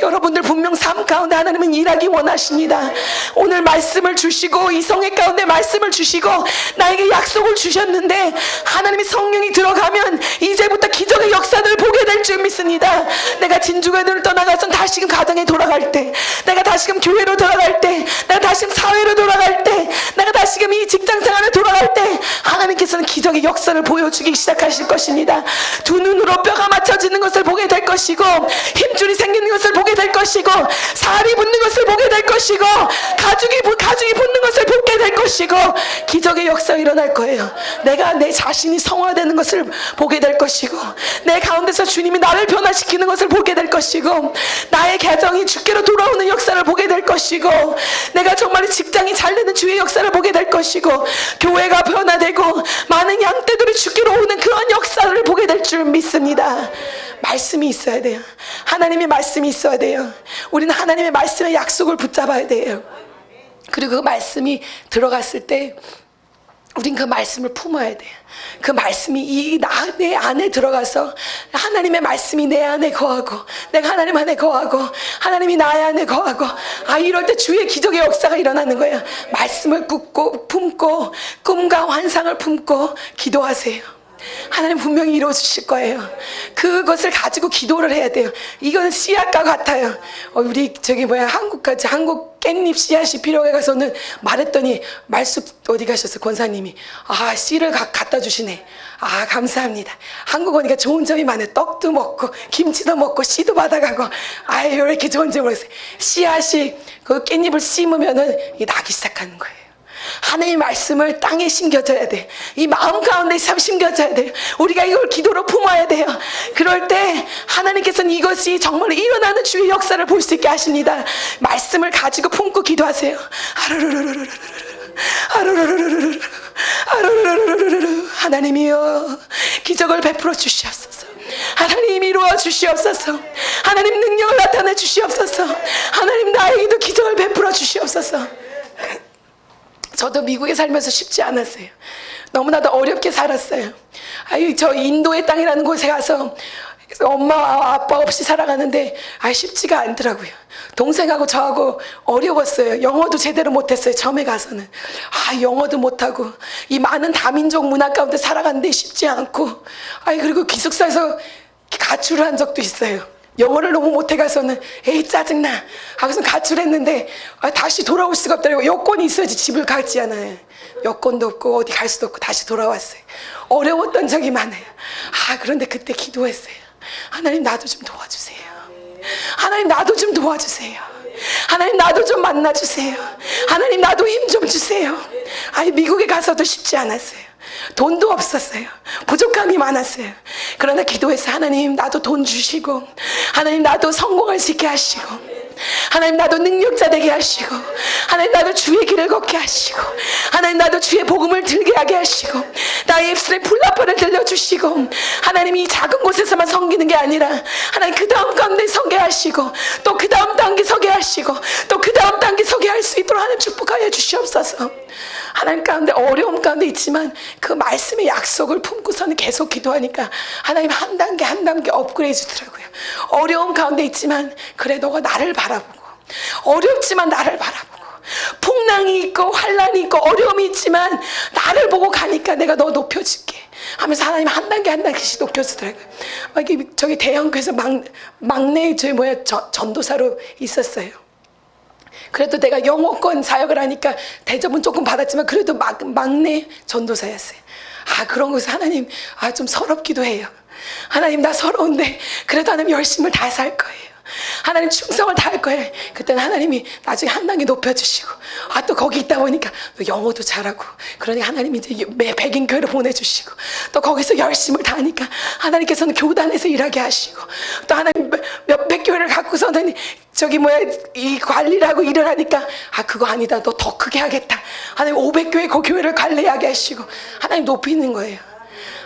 여러분들 분명 삶 가운데 하나님은 일하기 원하십니다. 오늘 말씀을 주시고, 이 성회 가운데 말씀을 주시고 나에게 약속을 주셨는데, 하나님의 성령이 들어가면 이제부터 기적의 역사들을 보게 될 줄 믿습니다. 내가 진주교회를 떠나가서 다시금 가정에 돌아갈 때, 내가 다시금 교회로 돌아갈 때, 내가 다시금 사회로 돌아갈 때, 내가 다시금 이 직장생활에 돌아갈 때 하나님께서는 기적의 역사를 보여주기 시작하실 것입니다. 두 눈으로 뼈가 맞춰지는 것을 보게 될 것이고, 힘줄이 생기는 것을 보게 될 것이고, 살이 붙는 것을 보게 될 것이고, 가죽이 붙는 것을 보게 될 것이고, 기적의 역사가 일어날 거예요. 내가 내 자신이 성화되는 것을 보게 될 것이고, 내 가운데서 주님이 나를 변화시키는 것을 보게 될 것이고, 나의 가정이 주께로 돌아오는 역사를 보게 될 것이고, 내가 정말 직장이 잘 되는 주의 역사를 보게 될 것이고, 교회가 변화되고 많은 양떼들이 주께로 오는 그런 역사를 보게 될 줄 믿습니다. 말씀이 있어야 돼요. 하나님의 말씀이 있어야 돼요. 우리는 하나님의 말씀의 약속을 붙잡아야 돼요. 그리고 그 말씀이 들어갔을 때 우린 그 말씀을 품어야 돼요. 그 말씀이 내 안에 들어가서 하나님의 말씀이 내 안에 거하고, 내가 하나님 안에 거하고, 하나님이 나의 안에 거하고, 이럴 때 주의 기적의 역사가 일어나는 거예요. 말씀을 품고 꿈과 환상을 품고 기도하세요. 하나님 분명히 이루어주실 거예요. 그것을 가지고 기도를 해야 돼요. 이건 씨앗과 같아요. 우리 한국 깻잎 씨앗이 필요해 가서는 말했더니 말씀 어디 가셨어? 권사님이 씨를 갖다 주시네. 감사합니다. 한국 오니까 좋은 점이 많아요. 떡도 먹고 김치도 먹고 씨도 받아가고, 왜 이렇게 좋은지 모르겠어요. 씨앗이 그 깻잎을 심으면은 나기 시작하는 거예요. 하나님의 말씀을 땅에 심겨져야 돼. 이 마음 가운데 심겨져야 돼요. 우리가 이걸 기도로 품어야 돼요. 그럴 때 하나님께서는 이것이 정말 일어나는 주의 역사를 볼 수 있게 하십니다. 말씀을 가지고 품고 기도하세요. 하나님이여, 기적을 베풀어 주시옵소서. 하나님 이루어 주시옵소서. 하나님 능력을 나타내 주시옵소서. 하나님 나에게도 기적을 베풀어 주시옵소서. 저도 미국에 살면서 쉽지 않았어요. 너무나도 어렵게 살았어요. 저 인도의 땅이라는 곳에 가서 그래서 엄마 아빠 없이 살아가는데 쉽지가 않더라고요. 동생하고 저하고 어려웠어요. 영어도 제대로 못했어요. 처음에 가서는 영어도 못하고 이 많은 다민족 문화 가운데 살아가는데 쉽지 않고 그리고 기숙사에서 가출을 한 적도 있어요. 영어를 너무 못해가서는 짜증나 하고서 가출했는데 다시 돌아올 수가 없더라고요. 여권이 있어야지 집을 가지않아요. 여권도 없고 어디 갈 수도 없고 다시 돌아왔어요. 어려웠던 적이 많아요. 그런데 그때 기도했어요. 하나님 나도 좀 도와주세요. 하나님 나도 좀 도와주세요. 하나님 나도 좀 만나주세요. 하나님 나도 힘 좀 주세요. 미국에 가서도 쉽지 않았어요. 돈도 없었어요. 부족함이 많았어요. 그러나 기도해서 하나님 나도 돈 주시고, 하나님 나도 성공할 수 있게 하시고, 하나님 나도 능력자 되게 하시고, 하나님 나도 주의 길을 걷게 하시고, 하나님 나도 주의 복음을 들게 하게 하시고, 나의 입술에 불나팔을 들려주시고, 하나님 이 작은 곳에서만 섬기는 게 아니라 하나님 그 다음 가운데 서게 하시고, 또 그 다음 단계 서게 하시고, 또 그 다음 단계 서게 할 수 있도록 하나님 축복하여 주시옵소서. 하나님 가운데 어려움 가운데 있지만 그 말씀의 약속을 품고서는 계속 기도하니까 하나님 한 단계 한 단계 업그레이드 주더라고요. 어려움 가운데 있지만 그래 너가 나를 바라보고, 어렵지만 나를 바라보고, 풍랑이 있고 환란이 있고 어려움이 있지만 나를 보고 가니까 내가 너 높여줄게 하면서 하나님 한 단계 한 단계씩 높여주더라고요. 저기 대형교회에서 막내 전도사로 있었어요. 그래도 내가 영어권 사역을 하니까 대접은 조금 받았지만 그래도 막내 전도사였어요. 그런 것을 하나님 좀 서럽기도 해요. 하나님 나 서러운데 그래도 하나님 열심을 다 살 거예요. 하나님 충성을 다할 거예요. 그때는 하나님이 나중에 한 단계 높여주시고, 또 거기 있다 보니까 너 영어도 잘하고, 그러니까 하나님이 이제 백인 교회로 보내주시고, 또 거기서 열심을 다하니까 하나님께서는 교단에서 일하게 하시고, 또 하나님 몇백 교회를 갖고서는 이 관리를 하고 일을 하니까 그거 아니다 너 더 크게 하겠다. 하나님 500교회 그 교회를 관리하게 하시고 하나님 높이는 거예요.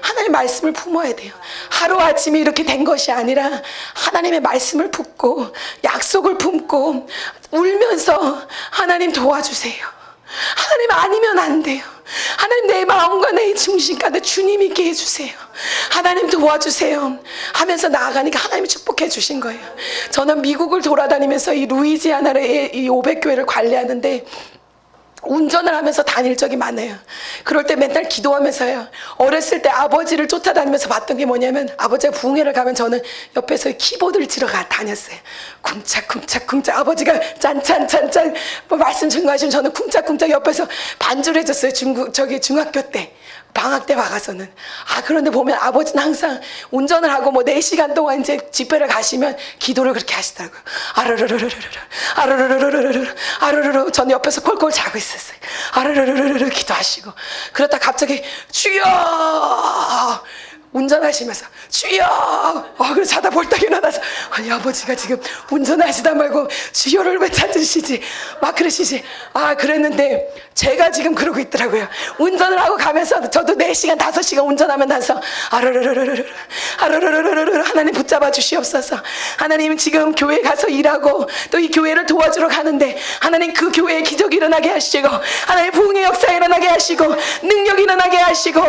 하나님의 말씀을 품어야 돼요. 하루아침에 이렇게 된 것이 아니라 하나님의 말씀을 품고 약속을 품고 울면서 하나님 도와주세요. 하나님 아니면 안 돼요. 하나님 내 마음과 내 중심 가운데 주님 있게 해주세요. 하나님 도와주세요 하면서 나아가니까 하나님이 축복해 주신 거예요. 저는 미국을 돌아다니면서 이 루이지아나의 이 500교회를 관리하는데 운전을 하면서 다닐 적이 많아요. 그럴 때 맨날 기도하면서요. 어렸을 때 아버지를 쫓아다니면서 봤던 게 뭐냐면 아버지가 부흥회를 가면 저는 옆에서 키보드를 치러 다녔어요. 쿵짝쿵짝쿵짝 아버지가 짠짠짠짠 말씀 증거하시면 저는 쿵짝쿵짝 옆에서 반주를 해줬어요. 중학교 때 방학 때 와가서는. 그런데 보면 아버지는 항상 운전을 하고 4시간 동안 이제 집회를 가시면 기도를 그렇게 하시더라고요. 아르르르르르르 저는 옆에서 콜콜 자고 있었어요. 아르르르르르 기도하시고, 그러다 갑자기 주여 운전하시면서 주여 그래서 자다 벌떡 일어나서 아버지가 지금 운전하시다 말고 주여를 왜 찾으시지 막 그러시지. 그랬는데 제가 지금 그러고 있더라고요. 운전을 하고 가면서 저도 4시간 5시간 운전하면 나서 아르르르르르 하나님 붙잡아 주시옵소서. 하나님 지금 교회 가서 일하고 또 이 교회를 도와주러 가는데 하나님 그 교회에 기적이 일어나게 하시고, 하나님 부흥의 역사 일어나게 하시고, 능력이 일어나게 하시고,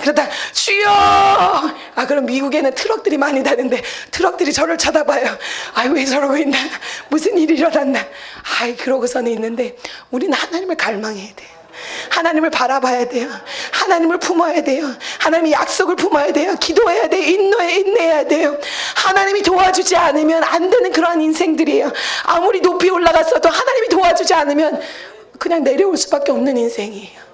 그러다 주여 그럼 미국에는 트럭들이 많이 다는데 트럭들이 저를 쳐다봐요. 왜 저러고 있나, 무슨 일이 일어났나. 그러고서는 있는데 우리는 하나님을 갈망해야 돼요. 하나님을 바라봐야 돼요. 하나님을 품어야 돼요. 하나님의 약속을 품어야 돼요. 기도해야 돼요. 인내해야 돼요. 하나님이 도와주지 않으면 안 되는 그러한 인생들이에요. 아무리 높이 올라갔어도 하나님이 도와주지 않으면 그냥 내려올 수밖에 없는 인생이에요.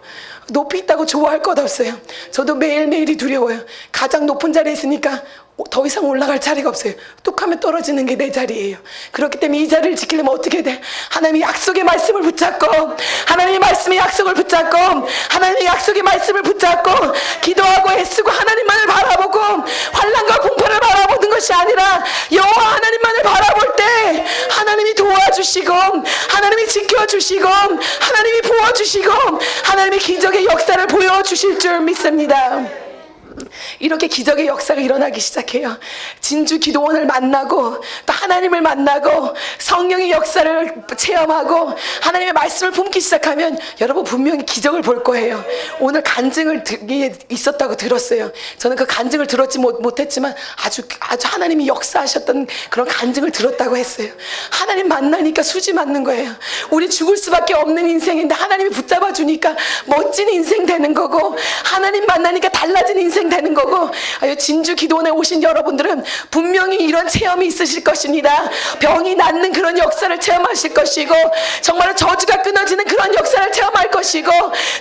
높이 있다고 좋아할 것 없어요. 저도 매일매일이 두려워요. 가장 높은 자리에 있으니까 더 이상 올라갈 자리가 없어요. 뚝 하면 떨어지는 게 내 자리예요. 그렇기 때문에 이 자리를 지키려면 어떻게 돼? 하나님의 약속의 말씀을 붙잡고, 하나님의 말씀의 약속을 붙잡고, 하나님의 약속의 말씀을 붙잡고 기도하고 애쓰고 하나님만을 바라보고 환난과 공포를 바라보는 것이 아니라 여호와 하나님만을 바라볼 때 하나님이 도와주시고, 하나님이 지켜주시고, 하나님이 부어주시고, 하나님이 기적의 역사를 보여주실 줄 믿습니다. 이렇게 기적의 역사가 일어나기 시작해요. 진주 기도원을 만나고 또 하나님을 만나고 성령의 역사를 체험하고 하나님의 말씀을 품기 시작하면 여러분 분명히 기적을 볼 거예요. 오늘 간증을 있었다고 들었어요. 저는 그 간증을 들었지 못했지만 아주 하나님이 역사하셨던 그런 간증을 들었다고 했어요. 하나님 만나니까 수지 맞는 거예요. 우리 죽을 수밖에 없는 인생인데 하나님이 붙잡아 주니까 멋진 인생 되는 거고, 하나님 만나니까 달라진 인생 되는 거고, 진주 기도원에 오신 여러분들은 분명히 이런 체험이 있으실 것입니다. 병이 낫는 그런 역사를 체험하실 것이고, 정말로 저주가 끊어지는 그런 역사를 체험할 것이고,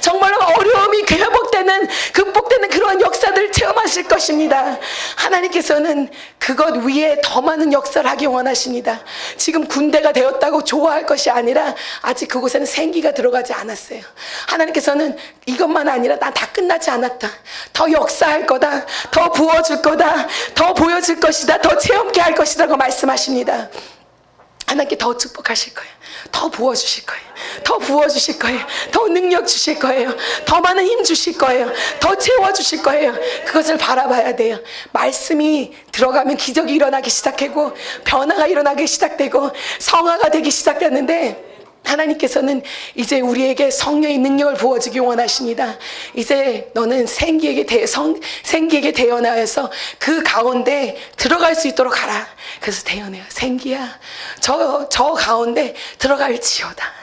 정말로 어려움이 회복되는, 극복되는 그런 역사들을 체험하실 것입니다. 하나님께서는 그것 위에 더 많은 역사를 하기 원하십니다. 지금 군대가 되었다고 좋아할 것이 아니라 아직 그곳에는 생기가 들어가지 않았어요. 하나님께서는 이것만 아니라 난 다 끝나지 않았다, 더 역사할 거다, 더 부어줄 거다, 더 보여줄 것이다, 더 체험케 할 것이라고 말씀하십니다. 하나님께 더 축복하실 거예요. 더 부어주실 거예요. 더 부어주실 거예요. 더 능력 주실 거예요. 더 많은 힘 주실 거예요. 더 채워주실 거예요. 그것을 바라봐야 돼요. 말씀이 들어가면 기적이 일어나기 시작하고 변화가 일어나기 시작되고 성화가 되기 시작되는데, 하나님께서는 이제 우리에게 성령의 능력을 부어주기 원하십니다. 이제 너는 생기에게 대언하여서 그 가운데 들어갈 수 있도록 하라. 그래서 대언해요. 생기야, 저 가운데 들어갈지어다.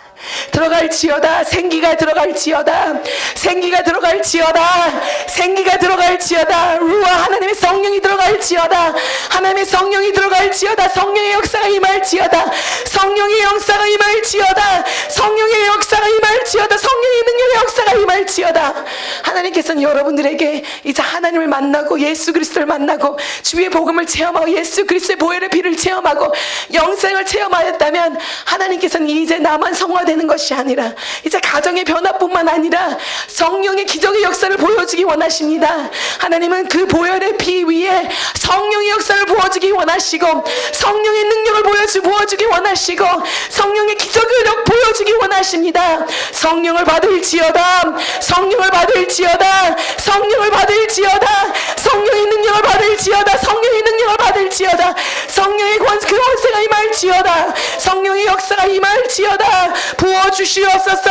들어갈지어다. 생기가 들어갈지어다. 생기가 들어갈지어다. 생기가 들어갈지어다. 루아 하나님의 성령이 들어갈지어다. 하나님의 성령이 들어갈지어다. 성령의 역사가 임할지어다. 성령의 역사가 임할지어다. 성령의 역사가 임할지어다. 성령의 능력의 역사가 임할지어다. 하나님께서는 여러분들에게 이제 하나님을 만나고 예수 그리스도를 만나고 주의 복음을 체험하고 예수 그리스도의 보혈의 피를 체험하고 영생을 체험하였다면, 하나님께서는 이제 나만 성화되는 것이 아니라 이제 가정의 변화뿐만 아니라 성령의 기적의 역사를 보여주기 원하십니다. 하나님은 그 보혈의 피 위에 성령의 역사를 보여주기 원하시고, 성령의 능력을 보여주기 원하시고, 성령의 기적을 보여주기 원하십니다. 성령을 받을지어다. 성령을 받을지어다. 성령을 받을지어다. 성령의 능력을 받을지어다. 성령의 능력을 받을지어다. 성령의 그 권세가 임할지어다. 성령의 역사가 임할지어다. 부어주시옵소서.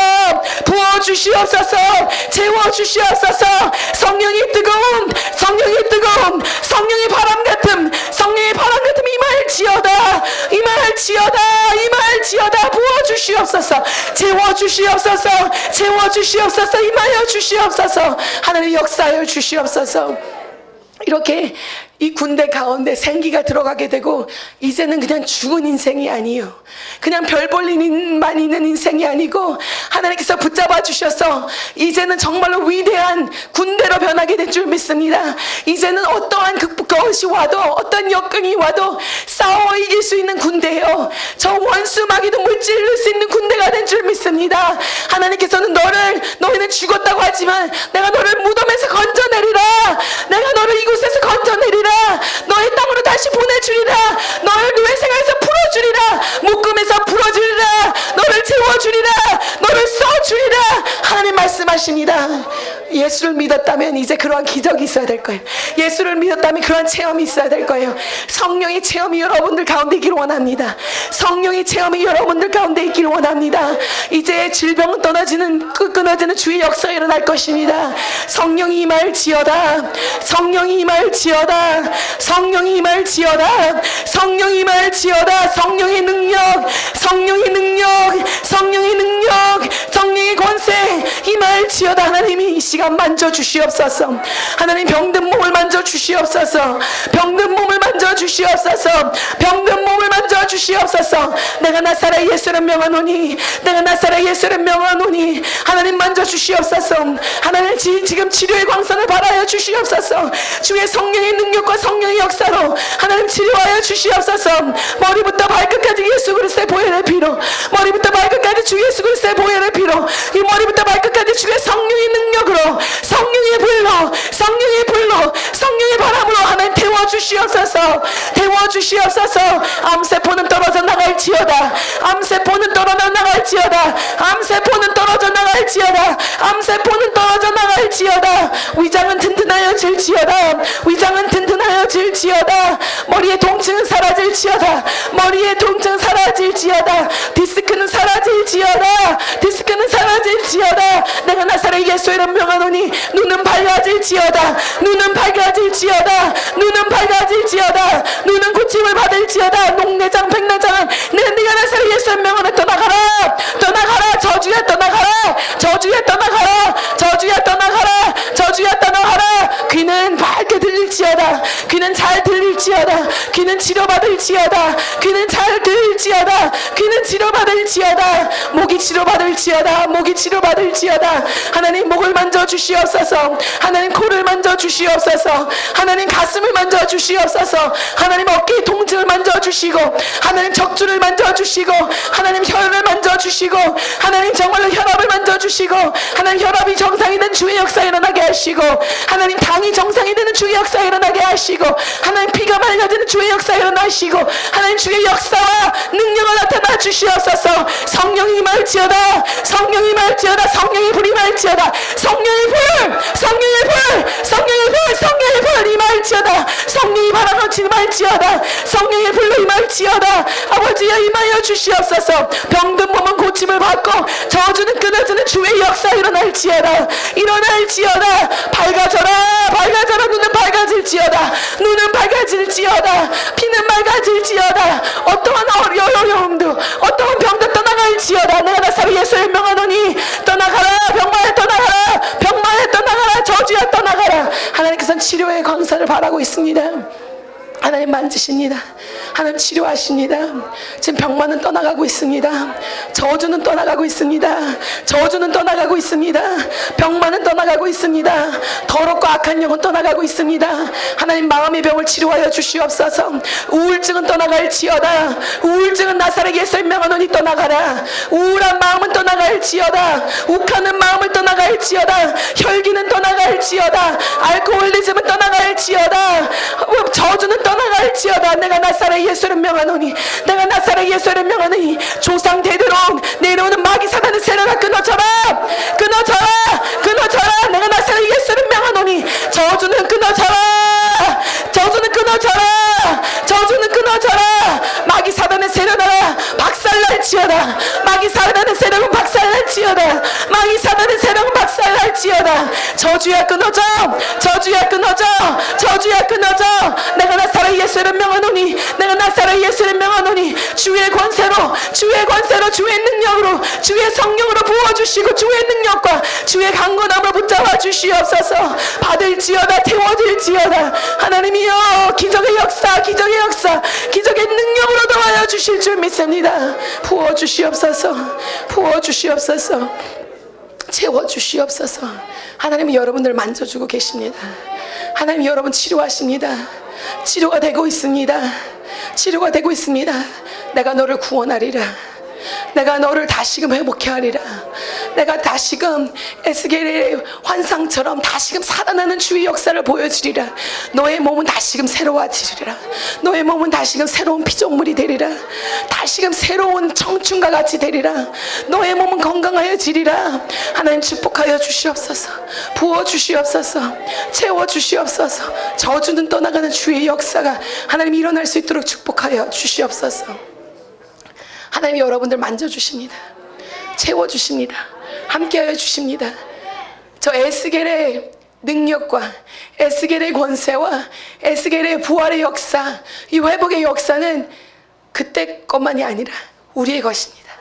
부어주시옵소서. 채워주시옵소서. 성령의 뜨거운 성령의 바람 같은 임할지어다. 임할지어다. 부어주시옵소서. 채워주시옵소서. 임하여 주시옵소서. 하나님 역사하여 주시옵소서. 이렇게 이 군대 가운데 생기가 들어가게 되고, 이제는 그냥 죽은 인생이 아니에요. 그냥 별 볼 일만 있는 인생이 아니고, 하나님께서 붙잡아 주셔서 이제는 정말로 위대한 군대로 변하게 될 줄 믿습니다. 이제는 어떠한 것이 와도, 어떤 역경이 와도 싸워 이길 수 있는 군대예요. 저 원수 마귀도 물질릴 수 있는 군대가 된 줄 믿습니다. 하나님께서는 너희는 죽었다고 하지만 내가 너를 무덤에서 건져내리라. 내가 너를 이곳에서 건져내리라. 너의 땅으로 다시 보내주리라. 너를 외생에서 풀어주리라. 묶음에서 풀어주리라. 너를 채워주리라. 너를 써주리라. 하나님 말씀하십니다. 예수를 믿었다면 이제 그러한 기적이 있어야 될 거예요. 예수를 믿었다면 그러한 체험이 있어야 될 거예요. 성령의 체험이 여러분들 가운데 있기를 원합니다. 성령의 체험이 여러분들 가운데 있기를 원합니다. 이제 질병은 끊어지는 주의 역사가 일어날 것입니다. 성령이 임할지어다. 성령이 임할지어다. 성령이 임할지어다. 성령이 임할지어다. 성령의 능력, 성령의 권세 임할지어다. 하나님이 이 시간 만져주시옵소서. 하나님 병든 몸을 만져주시옵소서. 병든 몸을 만져주시옵소서. 병든 몸을 만져주시옵소서. 내가 나사렛 예수를 명하노니, 내가 나사렛 예수를 명하노니 하나님 만져주시옵소서. 하나님 지금 치료의 광선을 발하여 주시옵소서. 주의 성령의 능력과 성령의 역사로 하나님 치료하여 주시옵소서. 머리부터 발끝까지 예수 그리스도의 보혈의 피로, 머리부터 발끝까지 주 예수 그리스도의 보혈의 피로, 이 머리부터 발끝까지 주의 성령의 능력으로, 성령의 불로, 성령의 바람으로 하나님 태워주시옵소서. 태워주시옵소서. 암세포는 떨어져 나갈지어다. 암세포는 떨어져 나갈지어다. 암세포는 떨어져 나갈지어다. 나갈지어다. 암세포는 떨어져 나갈지어다. 위장은 튼튼하여질지어다. 위장은 튼튼하여질지어다. 머리의 통증은 사라질지어다. 머리의 통증은 사라질지어다. 디스크는 사라질지어다. 디스크는 사라질지어다. 내가 나사렛 예수의 이름 명하노니 눈은 밝아질지어다. 눈은 밝아질지어다. 눈은 밝아질지어다. 눈은 고침을 받을지어다. 녹내장 백내장은 네가 나사렛 예수의 명하노니 떠나가라. 떠나가라. 저주야 떠나가라. 저주야 떠나가라. 저주야 떠나가라. 저주야 떠나가라. 귀는 밝게 들릴지어다. 귀는 잘 들릴지어다. 귀는 치료받을지어다. 귀는 잘 들릴지어다. 귀는 치료받을지어다. 목이 치료받을지어다. 목이 치료받을지어다. 하나님 목을 만져주시옵소서. 하나님 코를 만져주시옵소서. 하나님 가슴을 만져주시옵소서. 하나님 어깨의 통증을 만져주시고 하나님 적주를 만져주시고 하나님 혈을 만져주시고 하나님 정말로 혈압을 만져주시고 하나님 혈압이 정상이 된 주의 역사 일어나게 하시고 하나님 당이 정상이 되는 주의 역사 일어나게 하시고 하나님 피가 맑아지는 주의 역사 일어나시고 하나님 주의 역사와 능력을 나타나 주시옵소서. 성령이 임할지어다. 성령이 임할지어다. 성령의 불이 임할지어다. 성령의 불 성령의 불 성령의 불 성령의 불 임할지어다. 성령이 바라놓지 임할지어다. 성령의 불로 임할지어다. 아버지여 임하여 주시옵소서. 병든 몸은 고침을 받고 저주는 끊어지는 주의 역사 일어날지어다. 일어날지어다. 밝아져라. 밝아져라. 눈은 밝아질지어다. 눈은 밝아질지어다. 피는 맑아질지어다. 어떠한 어려움도 어떠한 병도 떠나갈지어다. 내가 나사렛 예수의 명하노니 떠나가라. 병마에 떠나가라. 병마에 떠나가라. 저주야 떠나가라. 하나님께서는 치료의 광사를 바라고 있습니다. 하나님 만지십니다. 하나님 치료하십니다. 지금 병만은 떠나가고 있습니다. 저주는 떠나가고 있습니다. 저주는 떠나가고 있습니다. 병만은 떠나가고 있습니다. 더럽고 악한 영은 떠나가고 있습니다. 하나님 마음의 병을 치료하여 주시옵소서. 우울증은 떠나갈지어다. 우울증은 나사렛 예수의 명하노니 떠나가라. 우울한 마음은 떠나갈지어다. 욱하는 마음을 떠나갈지어다. 혈기는 떠나갈지어다. 알코올리즘은 떠나갈지어다. 저주는 떠나갈지어다. 내가 나사렛 예수를 명하노니 내가 나사렛 예수를 명하노니 조상 대대로 내려오는 마귀 사단의 세력을 끊어져라. 끊어져라. 끊어져라. 내가 나사렛 예수를 명하노니 저주는 끊어져라. 저주는 끊어져라. 저주는 끊어져라. 마귀 사단의 세력아 박살날지어다. 마귀 사단의 세력은 박살날지어다. 마귀 사단의 세력은 박살날지어다. 저주야 끊어져. 저주야 끊어져. 저주야 끊어져. 내가 나사렛 예수를 명하노니 내가 나사렛 예수를 명하노니 주의 권세로 주의 권세로 주의 능력으로 주의 성령으로 부어주시고 주의 능력과 주의 강건함으로 붙잡아 주시옵소서. 받을지어다. 태워질지어다. 하나님이여 기적의 역사 기적의 역사 기적의 능력으로 도와여 주실 줄 믿습니다. 부어주시옵소서. 부어주시옵소서. 채워주시옵소서. 하나님이 여러분들 만져주고 계십니다. 하나님 여러분 치료하십니다. 치료가 되고 있습니다. 치료가 되고 있습니다. 내가 너를 구원하리라. 내가 너를 다시금 회복케 하리라. 내가 다시금 에스겔의 환상처럼 다시금 살아나는 주의 역사를 보여주리라. 너의 몸은 다시금 새로워지리라. 너의 몸은 다시금 새로운 피조물이 되리라. 다시금 새로운 청춘과 같이 되리라. 너의 몸은 건강하여지리라. 하나님 축복하여 주시옵소서. 부어주시옵소서. 채워주시옵소서. 저주는 떠나가는 주의 역사가 하나님 일어날 수 있도록 축복하여 주시옵소서. 하나님 여러분들 만져주십니다. 채워주십니다. 함께하여 주십니다. 저 에스겔의 능력과 에스겔의 권세와 에스겔의 부활의 역사, 이 회복의 역사는 그때 것만이 아니라 우리의 것입니다.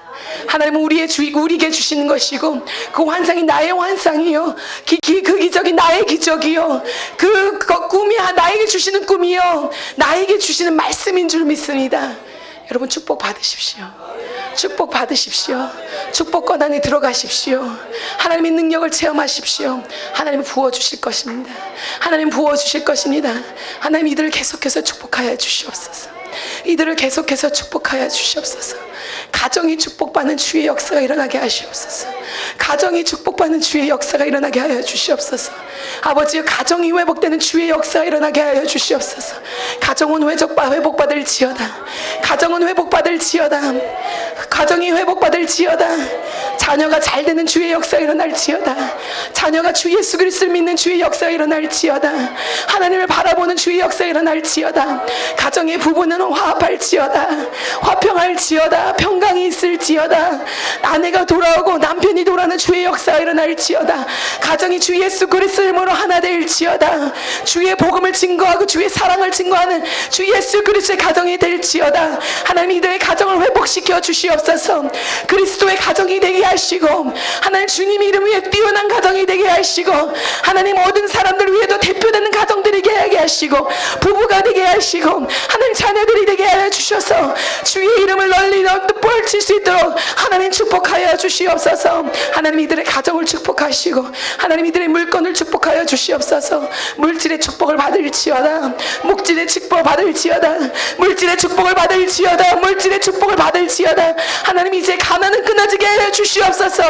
하나님은 우리에게 주시는 것이고 그 환상이 나의 환상이요 그 기적이 나의 기적이요 그 꿈이 나에게 주시는 꿈이요 나에게 주시는 말씀인 줄 믿습니다. 여러분 축복 받으십시오. 축복 받으십시오. 축복권 안에 들어가십시오. 하나님의 능력을 체험하십시오. 하나님이 부어주실 것입니다. 하나님 부어주실 것입니다. 하나님 이들을 계속해서 축복하여 주시옵소서. 이들을 계속해서 축복하여 주시옵소서. 가정이 축복받는 주의 역사가 일어나게 하시옵소서. 가정이 축복받는 주의 역사가 일어나게 하여 주시옵소서. 아버지여, 가정이 회복되는 주의 역사가 일어나게 하여 주시옵소서. 가정은 회복받을지어다. 가정은 회복받을지어다. 가정이 회복받을지어다. 자녀가 잘 되는 주의 역사가 일어날지어다. 자녀가 주 예수 그리스도를 믿는 주의 역사가 일어날지어다. 하나님을 바라보는 주의 역사가 일어날지어다. 가정의 부부는 화합할지어다. 화평할지어다. 평강이 있을지어다. 아내가 돌아오고 남편이 돌아오는 주의 역사가 일어날지어다. 가정이 주 예수 그리스도의 이름으로 하나 될지어다. 주의 복음을 증거하고 주의 사랑을 증거하는 주 예수 그리스도의 가정이 될지어다. 하나님, 이들의 가정을 회복시켜 주시옵소서. 그리스도의 가정이 되게 하시고, 하나님 주님 이름 위에 뛰어난 가정이 되게 하시고, 하나님 모든 사람들 위에도 대표되는 가정들이 되게 하시고, 부부가 되게 하시고, 하나님 자녀들이 되게 하여 주셔서 주의 이름을 널리 펼칠 수 있도록 하나님 축복하여 주시옵소서. 하나님 이들의 가정을 축복하시고, 하나님 이들의 물건을 축복하여 주시옵소서. 물질의 축복을 받을지어다. 목질의 축복을 받을지어다. 물질의 축복을 받을지어다. 물질의 축복을 받을지어다. 하나님 이제 가난은 끊어지게 하여 주시옵소서.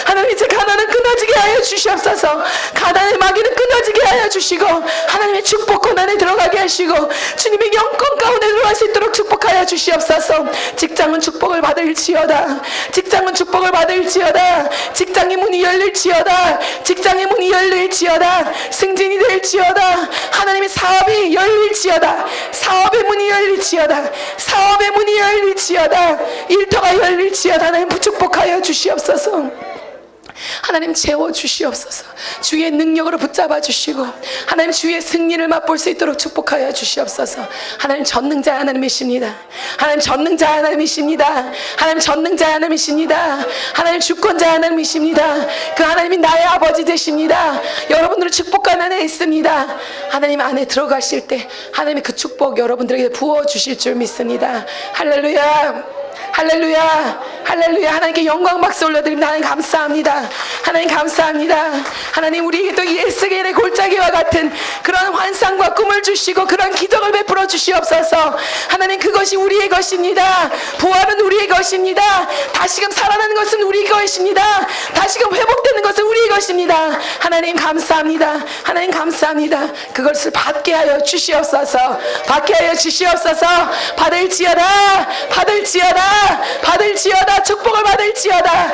하나님 이제 가난은 끊어지게 하여 주시옵소서. 가난의 마귀는 끊어지게 하여 주시고, 하나님의 축복권 안에 들어가게 하시고, 주님의 영권 가운데 들어갈 수 있도록 축복하여 주시옵소서. 직장은 축복을 받을지어다. 직장은 축복을 받을지어다. 직장의 문이 열릴지어다. 직장의 문이 열릴지어다. 승진이 될지어다. 하나님의 사업이 열릴지어다. 사업의 문이 열릴지어다. 사업의 문이 열릴지어다. 일터가 열릴지어다. 하나님 축복하여 주시옵소서. 하나님 채워주시옵소서. 주의 능력으로 붙잡아 주시고, 하나님 주의 승리를 맛볼 수 있도록 축복하여 주시옵소서. 하나님 전능자 하나님이십니다. 하나님 전능자 하나님이십니다. 하나님 전능자 하나님이십니다. 하나님 주권자 하나님이십니다. 그 하나님이 나의 아버지 되십니다. 여러분들은 축복관 안에 있습니다. 하나님 안에 들어가실 때 하나님의 그 축복 여러분들에게 부어주실 줄 믿습니다. 할렐루야, 할렐루야, 할렐루야. 하나님께 영광 박수 올려드립니다. 하나님 감사합니다. 하나님 감사합니다. 하나님 우리에게 또 예스겔의 골짜기와 같은 그런 환상과 꿈을 주시고 그런 기적을 베풀어 주시옵소서. 하나님 그것이 우리의 것입니다. 부활은 우리의 것입니다. 다시금 살아나는 것은 우리의 것입니다. 다시금 회복되는 것은 우리의 것입니다. 하나님 감사합니다. 하나님 감사합니다. 그것을 받게 하여 주시옵소서. 받게 하여 주시옵소서. 받을지어다, 받을지어다, 받을지어다. 축복을 받을지어다.